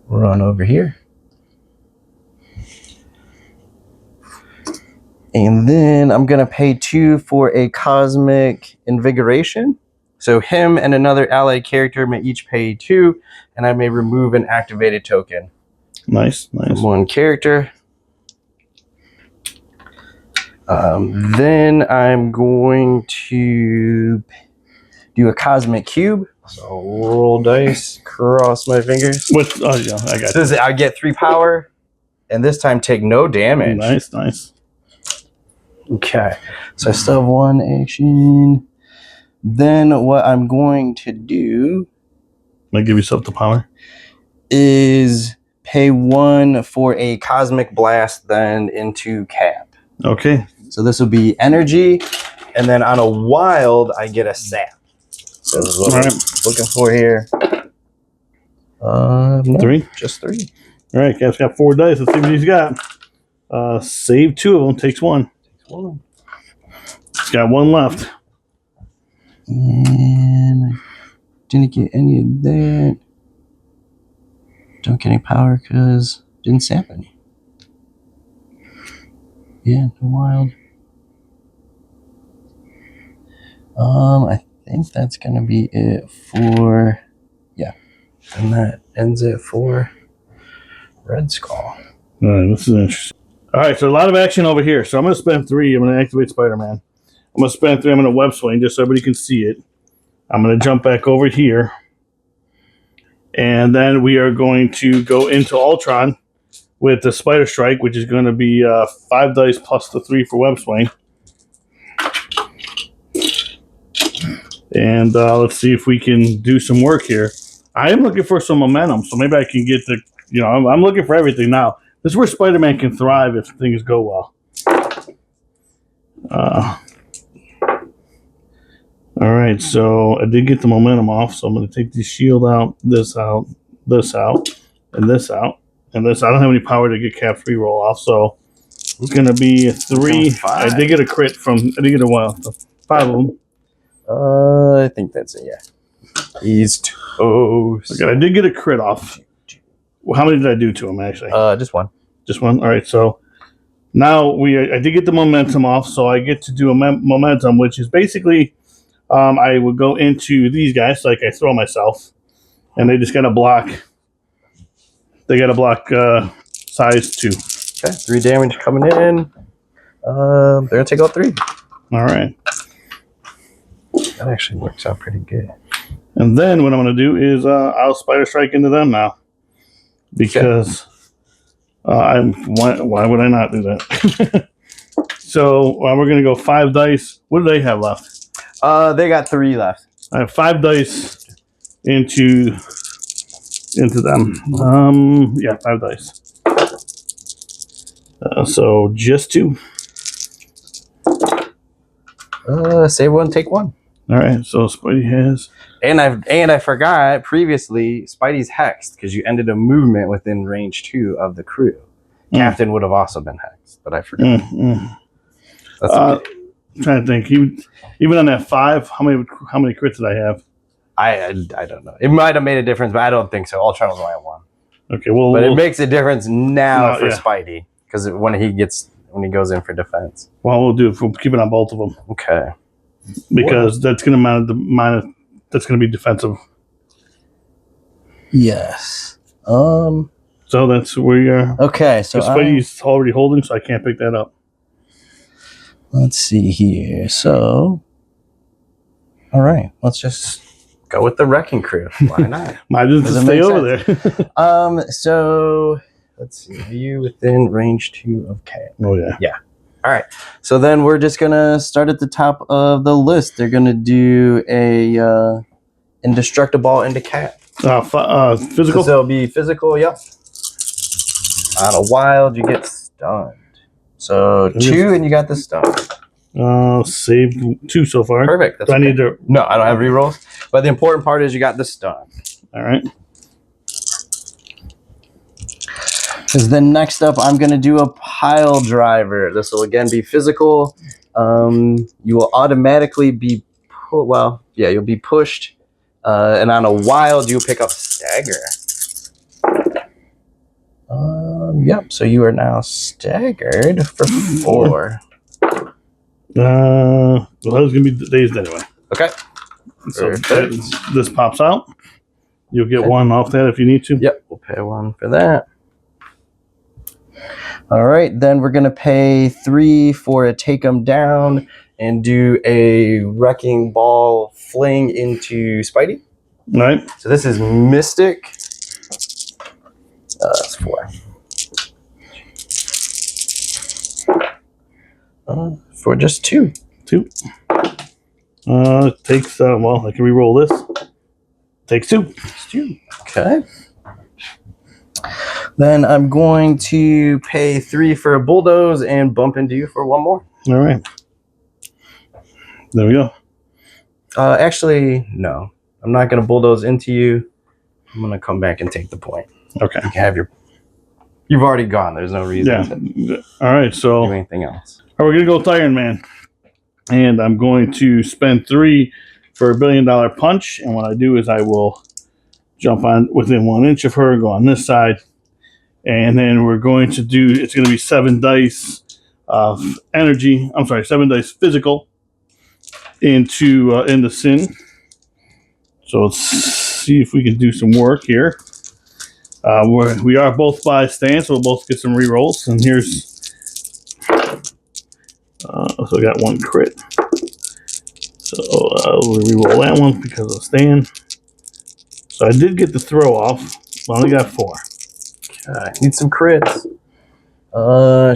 run over here. And then I'm going to pay 2 for a Cosmic Invigoration. So him and another allied character may each pay 2, and I may remove an activated token. Nice. From one character. Then I'm going to do a Cosmic Cube. So roll dice, cross my fingers. Oh, yeah, I got Says I get 3 power, and this time take no damage. Nice. Okay, so I still have 1 action. Then what I'm going to do Might give yourself the power. is pay 1 for a Cosmic Blast then into Cap. Okay. So this will be energy, and then on a wild, I get a sap. So this is what I'm looking for here. No, 3? Just 3. All right, Cap's got 4 dice. Let's see what he's got. Save 2 of them. Takes 1. He's got 1 left. And I didn't get any of that. Don't get any power because didn't sap any. Yeah, the wild. I think that's gonna be it for, yeah. And that ends it for Red Skull. All right, this is interesting. All right, so a lot of action over here. So I'm going to spend 3. I'm going to activate Spider-Man. I'm going to spend 3. I'm going to web swing just so everybody can see it. I'm going to jump back over here. And then we are going to go into Ultron with the Spider Strike, which is going to be 5 dice plus the 3 for web swing. And let's see if we can do some work here. I am looking for some momentum, so maybe I can get the, I'm looking for everything now. This is where Spider-Man can thrive if things go well. All right, so I did get the momentum off, so I'm going to take the shield out, this out, this out, and this out, and this. I don't have any power to get Cap 3 roll off, so it's going to be a 3. I did get a crit I did get a 5 of them. I think that's it, yeah. He's toast. Okay, I did get a crit off. Well, how many did I do to him, actually? Just 1. Just 1? All right, so now I did get the momentum off, so I get to do a momentum, which is basically I would go into these guys, like I throw myself, and they just got to block. They got to block size 2. Okay, 3 damage coming in. They're going to take out 3. All right. That actually works out pretty good. And then what I'm going to do is I'll Spider Strike into them now. Because why would I not do that? So we're going to go 5 dice. What do they have left? They got 3 left. I have 5 dice into them. Yeah, 5 dice. So just 2. Save 1, take 1. All right. So Spidey has. And I forgot previously, Spidey's hexed because you ended a movement within range 2 of the crew. Captain would have also been hexed, but I forgot. That's okay. I'm trying to think. Even on that 5, how many crits did I have? I don't know. It might have made a difference, but I don't think so. Ultron was only at 1. Okay, well, but it makes a difference now for yeah. Spidey because when he goes in for defense. Well, we'll do it. We'll keep it on both of them. Okay. Because that's going to be defensive. Yes. So that's where you're. Okay, so Spidey's already holding, so I can't pick that up. let's see here. So, all right, let's just go with the Wrecking Crew. Why not? Might as well stay over there. So let's see. Are you within range 2 of Cat? Oh yeah. Yeah. All right. So then we're just gonna start at the top of the list. They're gonna do a indestructible into Cat. Physical. So it'll be physical. Yep. On a wild, you get stunned. So 2, and you got the stun. Saved 2 so far. Perfect. That's Do I need to? No, I don't have rerolls. But the important part is you got the stun. All right. Because then next up, I'm going to do a pile driver. This will again be physical. You will automatically be, you'll be pushed. And on a wild, you pick up stagger. Yep. So you are now staggered for 4. Well, that was gonna be dazed anyway. Okay. So this pops out. You'll get 1 off that if you need to. Yep. We'll pay 1 for that. All right, then we're gonna pay 3 for a take 'em down and do a wrecking ball fling into Spidey. All right. So this is Mystic. That's 4. For just 2. 2. Takes well, I can re-roll this. Takes 2. Okay. Then I'm going to pay 3 for a bulldoze and bump into you for 1 more. All right. There we go. Actually, no. I'm not going to bulldoze into you. I'm going to come back and take the point. Okay. You can have You've already gone. There's no reason to all right, so do anything else. All right, we're going to go with Iron Man. And I'm going to spend 3 for a $1 billion punch. And what I do is I will jump on within 1 inch of her, go on this side. And then we're going to do, it's going to be 7 dice of energy. I'm sorry, 7 dice physical into Sin. So let's see if we can do some work here. We are both by stand, so we'll both get some rerolls. And here's, so I got 1 crit. So we'll reroll that one because of stand. So I did get the throw off. I only got 4. Okay. Need some crits.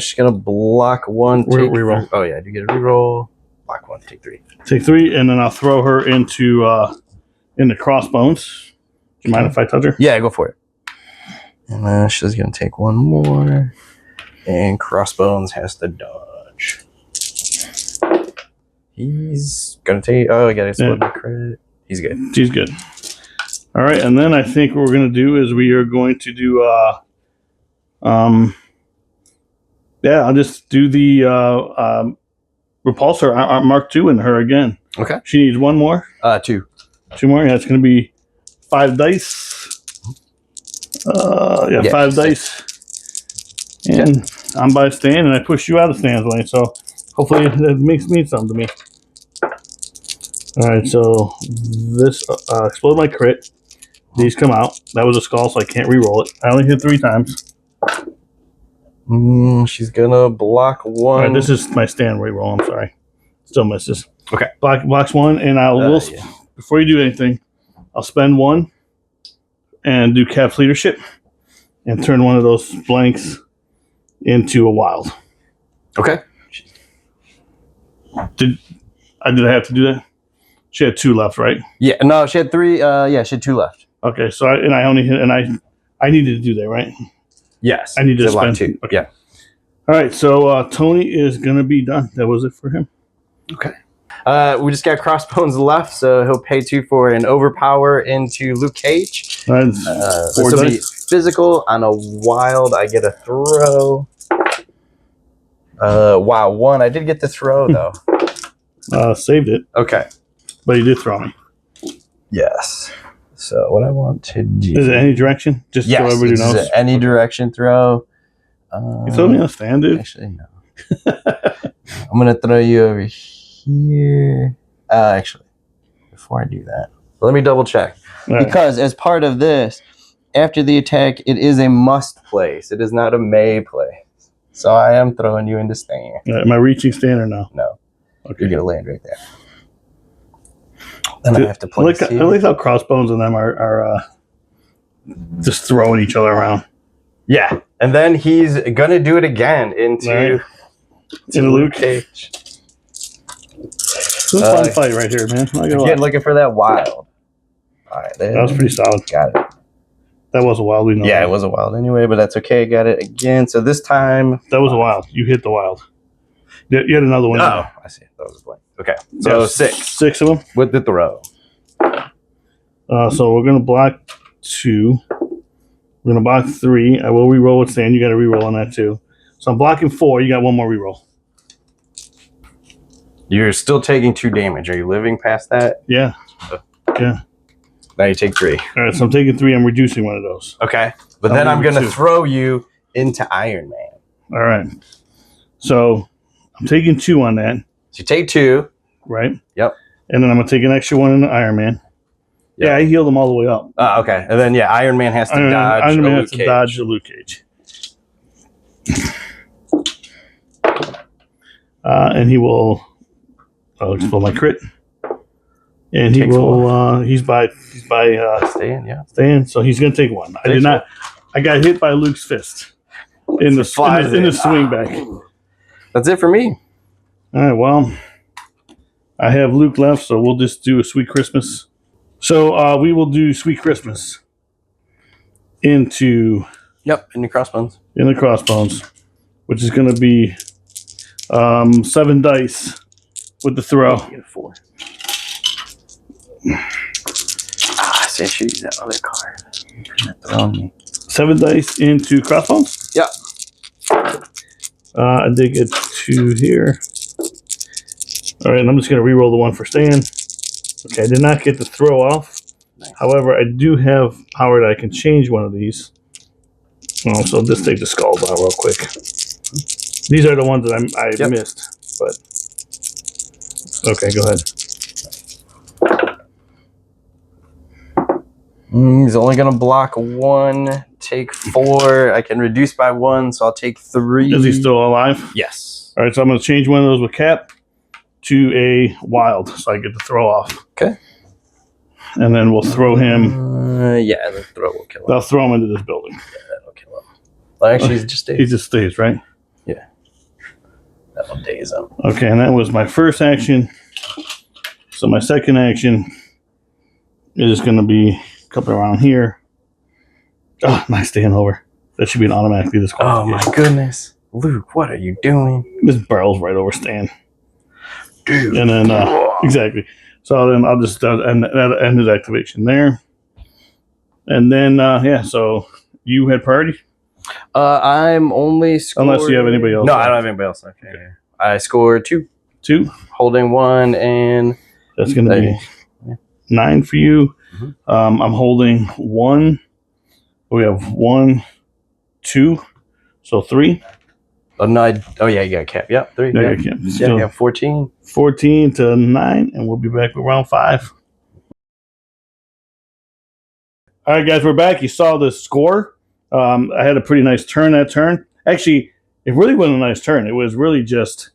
She's gonna block 1. Reroll. Oh yeah, I do get a reroll. Block 1, take 3. Take 3, and then I'll throw her into crossbones. Do you mind if I touch her? Yeah, go for it. And then she's gonna take 1 more. And crossbones has to dodge. He's gonna take. Oh, I gotta split my credit. He's good. She's good. All right, and then I think what we're gonna do is we are going to do. I'll just do the repulsor Mark II in her again. Okay. She needs 1 more. 2. 2 more. Yeah, it's gonna be 5 dice. 5 dice. And I'm by stand, and I push you out of stand's way. So hopefully that means something to me. All right, so this explode my crit. These come out. That was a skull, so I can't re-roll it. I only hit 3 times. She's gonna block 1. All right, this is my stand re-roll. I'm sorry. Still misses. Okay. Blocks 1, and before you do anything, I'll spend 1 and do Cap's leadership and turn one of those blanks into a wild. Okay. Did I have to do that? She had 2 left, right? Yeah. No, she had 3. She had 2 left. Okay, so I only hit, and I needed to do that, right? Yes. I need to spend 2. Okay. Yeah. All right, so Tony is gonna be done. That was it for him. Okay. We just got crossbones left, so he'll pay 2 for an overpower into Luke Cage. That's 4 this will be dice. physical. On a wild, I get a throw. Wow, 1. I did get the throw though. Saved it, Okay. but he did throw me. Yes. So what I want to do Is it any direction? Just so everybody it's knows. any direction throw. You throw me on a stand, dude. Actually, no. I'm gonna throw you over here. Actually, before I do that, let me double check. All right. Because as part of this, after the attack, it is a must place. It is not a may play. So I am throwing you into stand. Am I reaching stand or no? No. Okay. You're going to land right there. Then I have to place I like how Crossbones and them are just throwing each other around. Yeah. And then he's going to do it again into a Luke Cage. It's a fun fight right here, man. Again, looking for that wild. All right. That was pretty solid. Got it. That was a wild. We know. Yeah, it was a wild anyway, but that's okay. Got it again. So this time. That was a wild. You hit the wild. You had another one. Oh, I see. That was a blank. Okay. So yeah, 6. 6 of them. With the throw. So we're going to block 2. We're going to block 3. I will reroll with stand. You got to reroll on that too. So I'm blocking 4. You got one more reroll. You're still taking 2 damage. Are you living past that? Yeah. Yeah. Now you take 3. All right, so I'm taking 3. I'm reducing one of those. Okay. But then I'm going to throw you into Iron Man. All right. So I'm taking 2 on that. So you take 2. Right? Yep. And then I'm going to take an extra one in the Iron Man. Yep. Yeah, I healed them all the way up. Okay. And then, Iron Man has to dodge Iron Man has to dodge the Luke Cage. And he will... I'll explode my crit. And he will... he's by stand, so he's going to take 1. I did not... I got hit by Luke's fist. In the swing back. That's it for me. All right, well... I have Luke left, so we'll just do a Sweet Christmas. So we will do Sweet Christmas into... Yep, in the crossbones. In the crossbones, which is going to be 7 dice with the throw. You get a 4. I should use that other card. 7 dice into crossbones? Yep. I did get 2 here. All right, and I'm just going to re-roll the 1 for stand. Okay, I did not get the throw off. Nice. However, I do have power that I can change one of these. Oh, so just take the skulls out real quick. These are the ones that I missed. But okay, go ahead. He's only going to block 1, take 4. I can reduce by 1, so I'll take 3. Is he still alive? Yes. All right, so I'm going to change one of those with Cap to a wild, so I get the throw off. Okay. And then we'll throw him. The throw will kill him. I'll throw him into this building. Yeah, that'll kill him. Well, actually, he just stays. He just stays, right? Yeah. That one days him. Okay, and that was my first action. So my second action is going to be a couple around here. Oh, nice stand over. That should be an automatically disqualification. Oh, my goodness. Luke, what are you doing? This barrel's right over stand. Dude. And then, exactly. So then I'll just end his activation there. And then, so you had priority? I'm only scoring... Unless you have anybody else. No, I don't have anybody else. Okay. I scored 2. 2? Holding 1, and... That's going to be 9 for you. Mm-hmm. I'm holding 1. We have 1, 2, so 3. Oh, no, you got a cap. Yep, 3. Yeah, you got 14. 14 to 9, and we'll be back with round 5. All right, guys, we're back. You saw the score. I had a pretty nice turn that turn. Actually, it really wasn't a nice turn. It was really just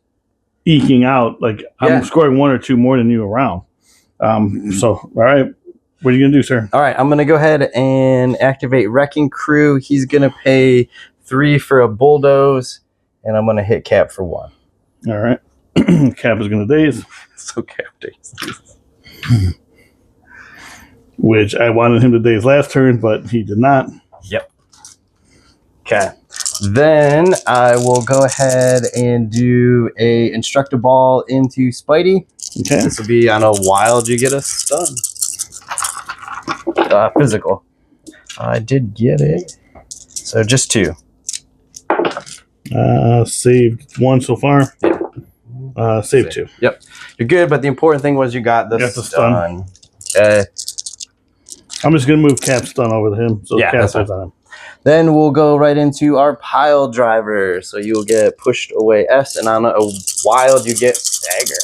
eking out. Like, I'm scoring 1 or 2 more than you around. So, all right. What are you going to do, sir? All right, I'm going to go ahead and activate Wrecking Crew. He's going to pay 3 for a bulldoze, and I'm going to hit Cap for 1. All right. Cap is going to daze. So Cap daze. Which I wanted him to daze last turn, but he did not. Yep. Okay. Then I will go ahead and do a Instructor Ball into Spidey. Okay. This will be on a wild you get a stun. Physical. I did get it. So just 2. Saved 1 so far. Yeah. Saved 2. Yep. You're good, but the important thing was you got the stun. Okay. I'm just going to move Cap stun over to him. So Cap stays on him. Then we'll go right into our pile driver. So you'll get pushed away S, and on a wild you get stagger.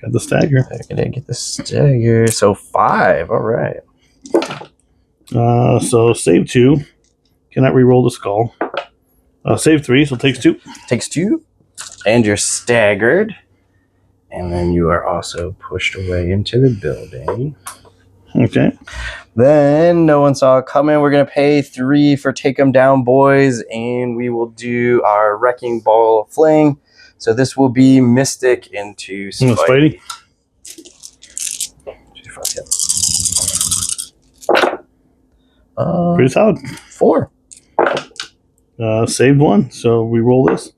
Got the stagger. I gotta get the stagger. So 5. All right. So save 2. Cannot re-roll the skull. Save 3, so it takes 2. Takes 2. And you're staggered. And then you are also pushed away into the building. Okay. Then no one saw it coming. We're going to pay 3 for Take 'em Down, Boys. And we will do our Wrecking Ball Fling. So this will be Mystic into Spidey. Pretty solid. 4. Saved 1, so we roll this.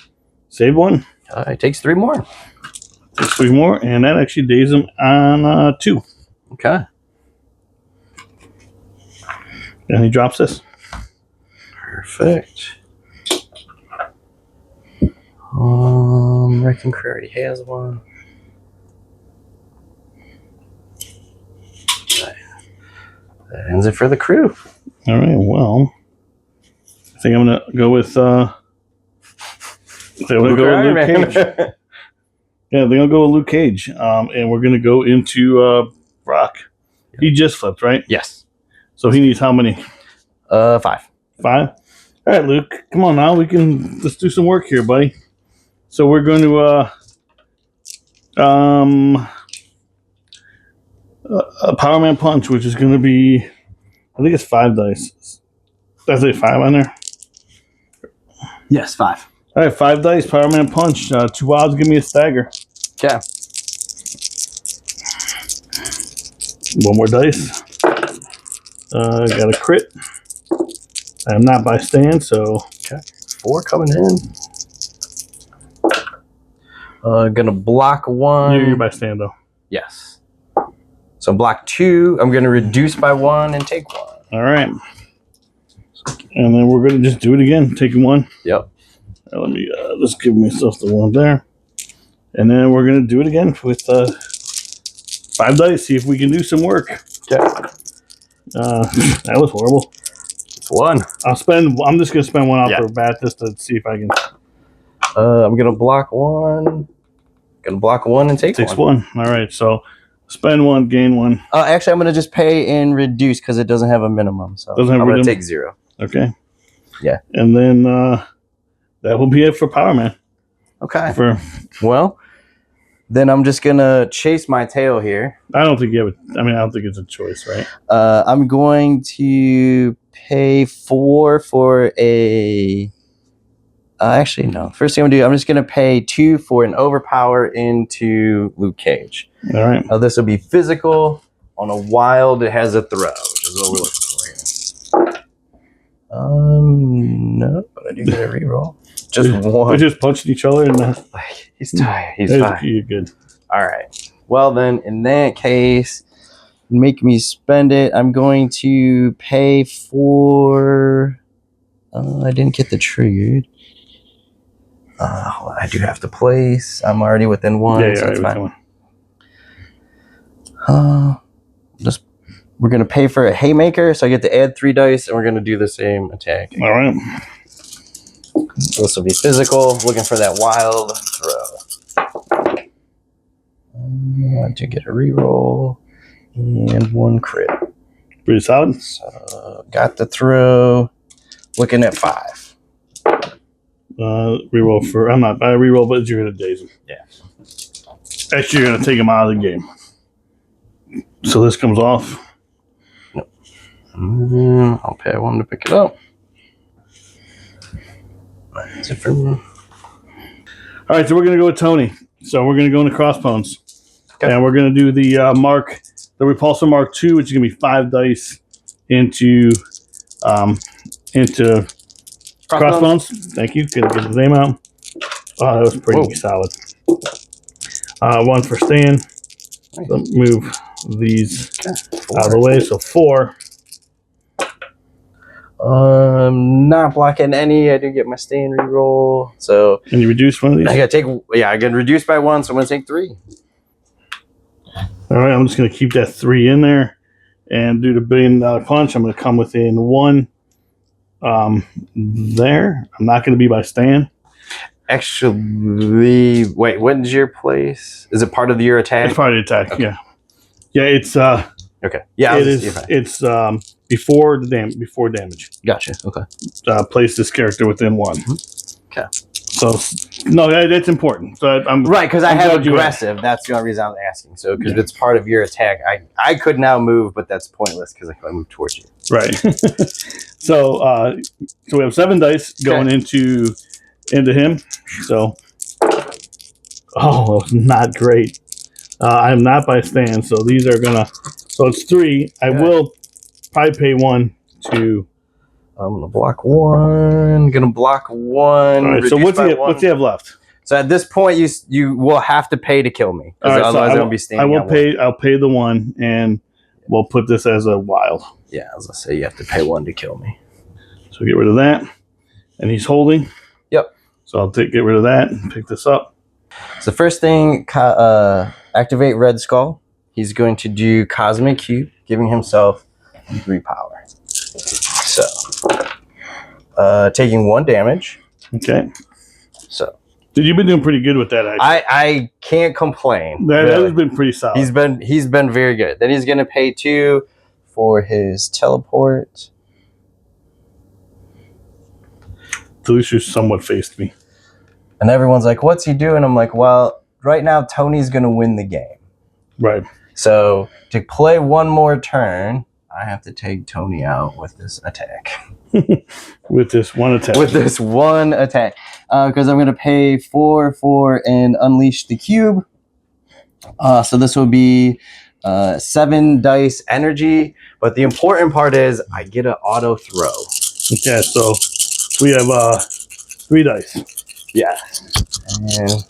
Save 1. It takes 3 more. Takes 3 more, and that actually days him on 2. Okay. And he drops this. Perfect. Wrecking Crew already has one. That ends it for the crew. All right, well, I think I'm going to go with Luke Cage. Yeah, they're going to go with Luke Cage. And we're going to go into Brock. He just flipped, right? Yes. So he needs how many? 5. 5? All right, Luke. Come on now. Let's do some work here, buddy. So we're going to a Power Man Punch, which is going to be, I think it's 5 dice. That's a 5 on there? Yes, 5. All right, 5 dice, Power Man Punch. 2 odds, give me a stagger. Okay. 1 more dice. Got a crit. I'm not by stand, so. Okay. 4 coming in. Gonna block 1. You're by stand, though. Yes. So block 2. I'm gonna reduce by 1 and take 1. All right. And then we're going to just do it again, taking 1. Yep. Let me just give myself the 1 there. And then we're going to do it again with 5 dice, see if we can do some work. Okay. That was horrible. It's 1. I'm just going to spend 1 out Yeah. for a bat just to see if I can. I'm going to block 1. Going to block 1 and take 1. All right, so spend 1, gain 1. Actually, I'm going to just pay and reduce because it doesn't have a minimum. So Doesn't have I'm a going to minimum? take 0. Okay. Yeah. And then that will be it for Power Man. Okay. Well, then I'm just going to chase my tail here. I don't think you have I don't think it's a choice, right? I'm going to pay 4 for a... actually, no. First thing I'm going to do, I'm just going to pay 2 for an overpower into Luke Cage. All right. This will be physical. On a wild, it has a throw, which is what we're looking for here. No, but I do get a reroll. Just 1. We just punched each other and He's tired. He's fine. You're good. All right. Well, then, in that case, make me spend it. I'm going to pay for... I didn't get the triggered. I do have to place. I'm already within 1, Yeah, so it's fine. We're going to pay for a haymaker, so I get to add 3 dice, and we're going to do the same attack. All right. So this will be physical, looking for that wild throw. I do get a reroll, and 1 crit. Pretty solid. So got the throw, looking at 5. Reroll for, I'm not by reroll, but you're going to daze him. Yeah. Actually, you're going to take him out of the game. So this comes off. I'll pay 1 to pick it up. That's it for me. All right, so we're going to go with Tony. So we're going to go into Crossbones. Okay. And we're going to do the Repulsor Mark II, which is going to be 5 dice into Crossbones. Thank you. Get the name out. Oh, that was pretty solid. 1 for Stan. So move these out of the way. So 4. Not blocking any. I do get my stand reroll. So can you reduce one of these? I get reduced by 1, so I'm gonna take 3. All right, I'm just gonna keep that 3 in there and do the $1 billion punch. I'm gonna come within 1. There. I'm not gonna be by Stan. Actually, wait. When's your place? Is it part of your attack? It's part of the attack. Okay. Yeah. Yeah. It's okay. Yeah. It's before before damage. Gotcha. Okay. Place this character within 1. Okay. So no, that's important. So I'm right, because I I'm have glad you aggressive. That's the only reason I'm asking. So because it's part of your attack, I could now move, but that's pointless because I can move towards you. Right. So we have 7 dice going into him. So not great. I'm not by stand, so these are gonna. So it's 3. I will probably pay 1 to. I'm gonna block 1. Gonna block 1. All right. So what's he have left? So at this point, you will have to pay to kill me because otherwise I won't be standing. I will pay. I'll pay the 1, and we'll put this as a wild. Yeah, I was gonna say you have to pay 1 to kill me. So get rid of that, and he's holding. Yep. So I'll get rid of that and pick this up. So first thing, activate Red Skull. He's going to do Cosmic Cube, giving himself 3 power. So, taking 1 damage. Okay. So, dude, you've been doing pretty good with that. Actually, I can't complain. That has been pretty solid. He's been very good. Then he's gonna pay 2 for his teleport. Delicious somewhat faced me. And everyone's like, "What's he doing?" I'm like, "Well, right now Tony's gonna win the game." Right. So to play 1 more turn, I have to take Tony out with this attack. With this 1 attack. With this 1 attack. Because I'm going to pay 4 and unleash the cube. So this will be 7 dice energy. But the important part is I get an auto throw. Okay, so we have 3 dice. Yeah. And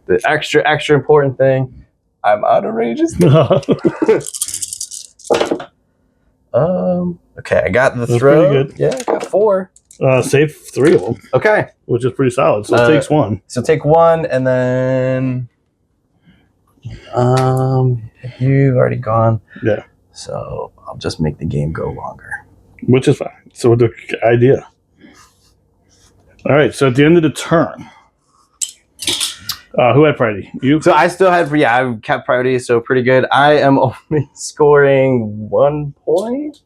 the extra important thing, I'm out of ranges. Okay, I got the throw. Pretty good. Yeah, I got 4. Save 3 of them. Okay. Which is pretty solid. So it takes 1. So take 1, and then you've already gone. Yeah. So I'll just make the game go longer. Which is fine. So the idea. All right. So at the end of the turn, who had priority? You? So I still had, I kept priority, so pretty good. I am only scoring 1 point.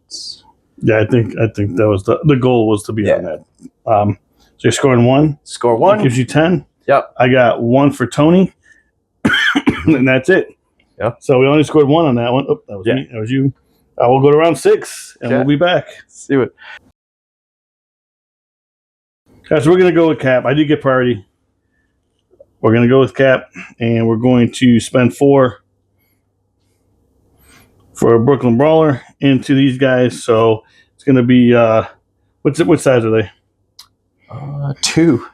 Yeah, I think that was the goal was to be on that. So you're scoring 1. Score 1. That gives you 10. Yep. I got 1 for Tony, and that's it. Yep. So we only scored 1 on that one. Oh, that was me. That was you. We'll go to round 6, and we'll be back. See what. Guys, so we're going to go with Cap. I did get priority. We're going to go with Cap, and we're going to spend 4 for a Brooklyn Brawler into these guys. So it's going to be, what size are they? 2.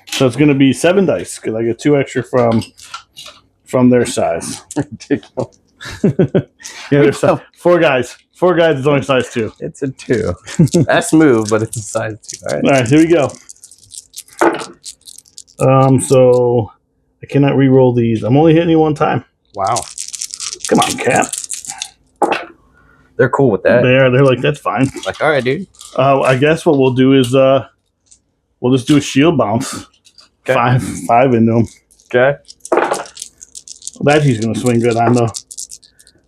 So it's going to be 7 dice because I get 2 extra from their size. Ridiculous. Yeah, there's 4 guys. 4 guys is only size 2. It's a 2. That's smooth, but it's a size 2. All right, here we go. So I cannot re-roll these. I'm only hitting you 1 time. Wow. Come on, Cap. They're cool with that. They're like, that's fine. Like, all right, dude. I guess what we'll do is we'll just do a shield bounce. Okay. 5 into him. Okay. That he's gonna swing good on though.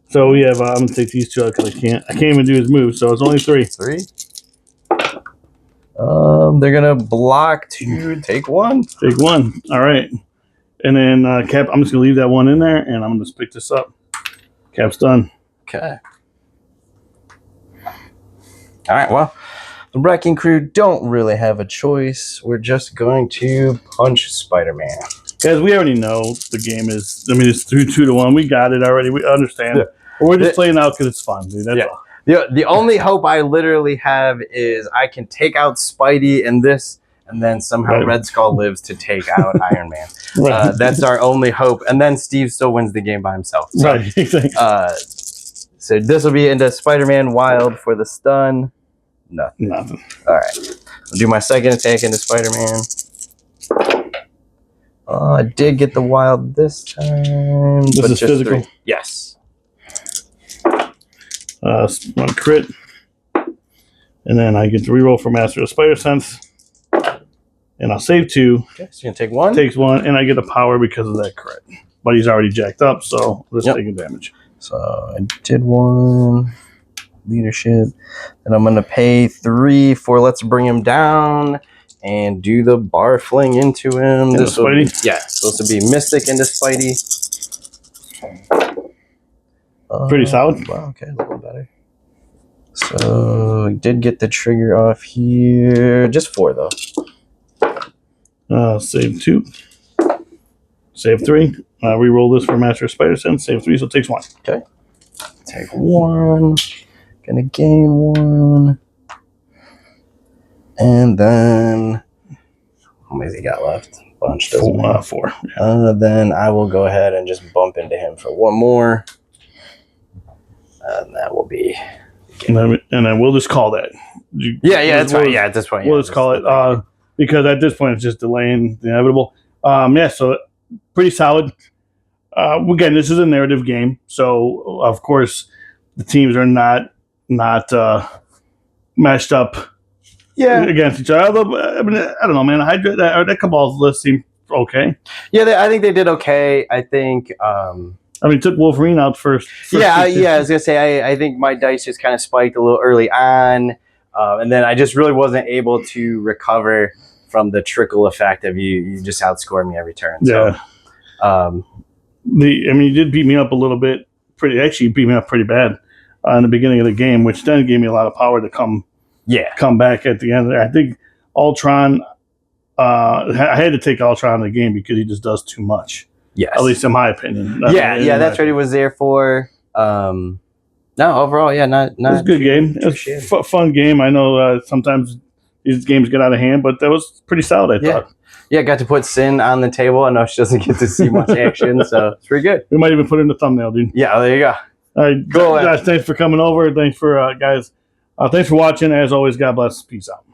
So we have. I'm gonna take these 2 out because I can't even do his move. So it's only 3. 3. They're gonna block 2. Take 1. Take 1. All right. And then Cap, I'm just gonna leave that 1 in there, and I'm gonna just pick this up. Cap's done. Okay. All right. Well, the Wrecking Crew don't really have a choice. We're just going to punch Spider-Man. Guys, we already know the game is. I mean, it's 2-1. We got it already. We understand. Yeah. But we're just playing out because it's fun, dude. That's all. The only hope I literally have is I can take out Spidey in this, and then somehow Red Skull lives to take out Iron Man. Right. That's our only hope. And then Steve still wins the game by himself. So, right. Exactly. So this will be into Spider-Man Wild for the stun. Nothing. All right. I'll do my second attack into Spider-Man. I did get the wild this time. This is physical? 3. Yes. One crit. And then I get to reroll for Master of Spider Sense. And I'll save 2. Okay, so you're going to take 1? Takes 1, and I get a power because of that crit. But he's already jacked up, so let's take damage. So I did 1. leadership. And I'm gonna pay 3 for let's bring him down and do the bar fling into him. And This the will be, Spidey? yeah, supposed to be Mystic into Spidey. Pretty solid. Wow, okay, a little better. So we did get the trigger off here. Just 4 though. Save 2. Save 3. Reroll this for Master of Spider Sense. Save 3, so it takes 1. Okay. Take 1. Gonna gain 1. And then how many has he got left? Bunch, doesn't matter. 4. Yeah. Then I will go ahead and just bump into him for 1 more. And that will be. And then we'll just call that. That's right. Yeah, at this point. We'll just call it because at this point it's just delaying the inevitable. So pretty solid. Again, this is a narrative game, so of course the teams are not matched up against each other. I mean, I don't know, man. That Cabal's list seemed okay. Yeah, I think they did okay. I think. I mean, took Wolverine out first. I was gonna say I think my dice just kind of spiked a little early on, and then I just really wasn't able to recover from the trickle effect of you just outscored me every turn. So, you did beat me up a little bit. You beat me up pretty bad in the beginning of the game, which then gave me a lot of power to come back at the end. I think Ultron. I had to take Ultron in the game because he just does too much. Yes. At least in my opinion. That's what he was there for. No, overall, not. It was a good game. It was a fun game. I know sometimes these games get out of hand, but that was pretty solid, I thought. Yeah, got to put Sin on the table. I know she doesn't get to see much action, so it's pretty good. We might even put it in the thumbnail, dude. Yeah, there you go. All right, guys, thanks for coming over. Thanks for, guys. Thanks for watching. As always, God bless. Peace out.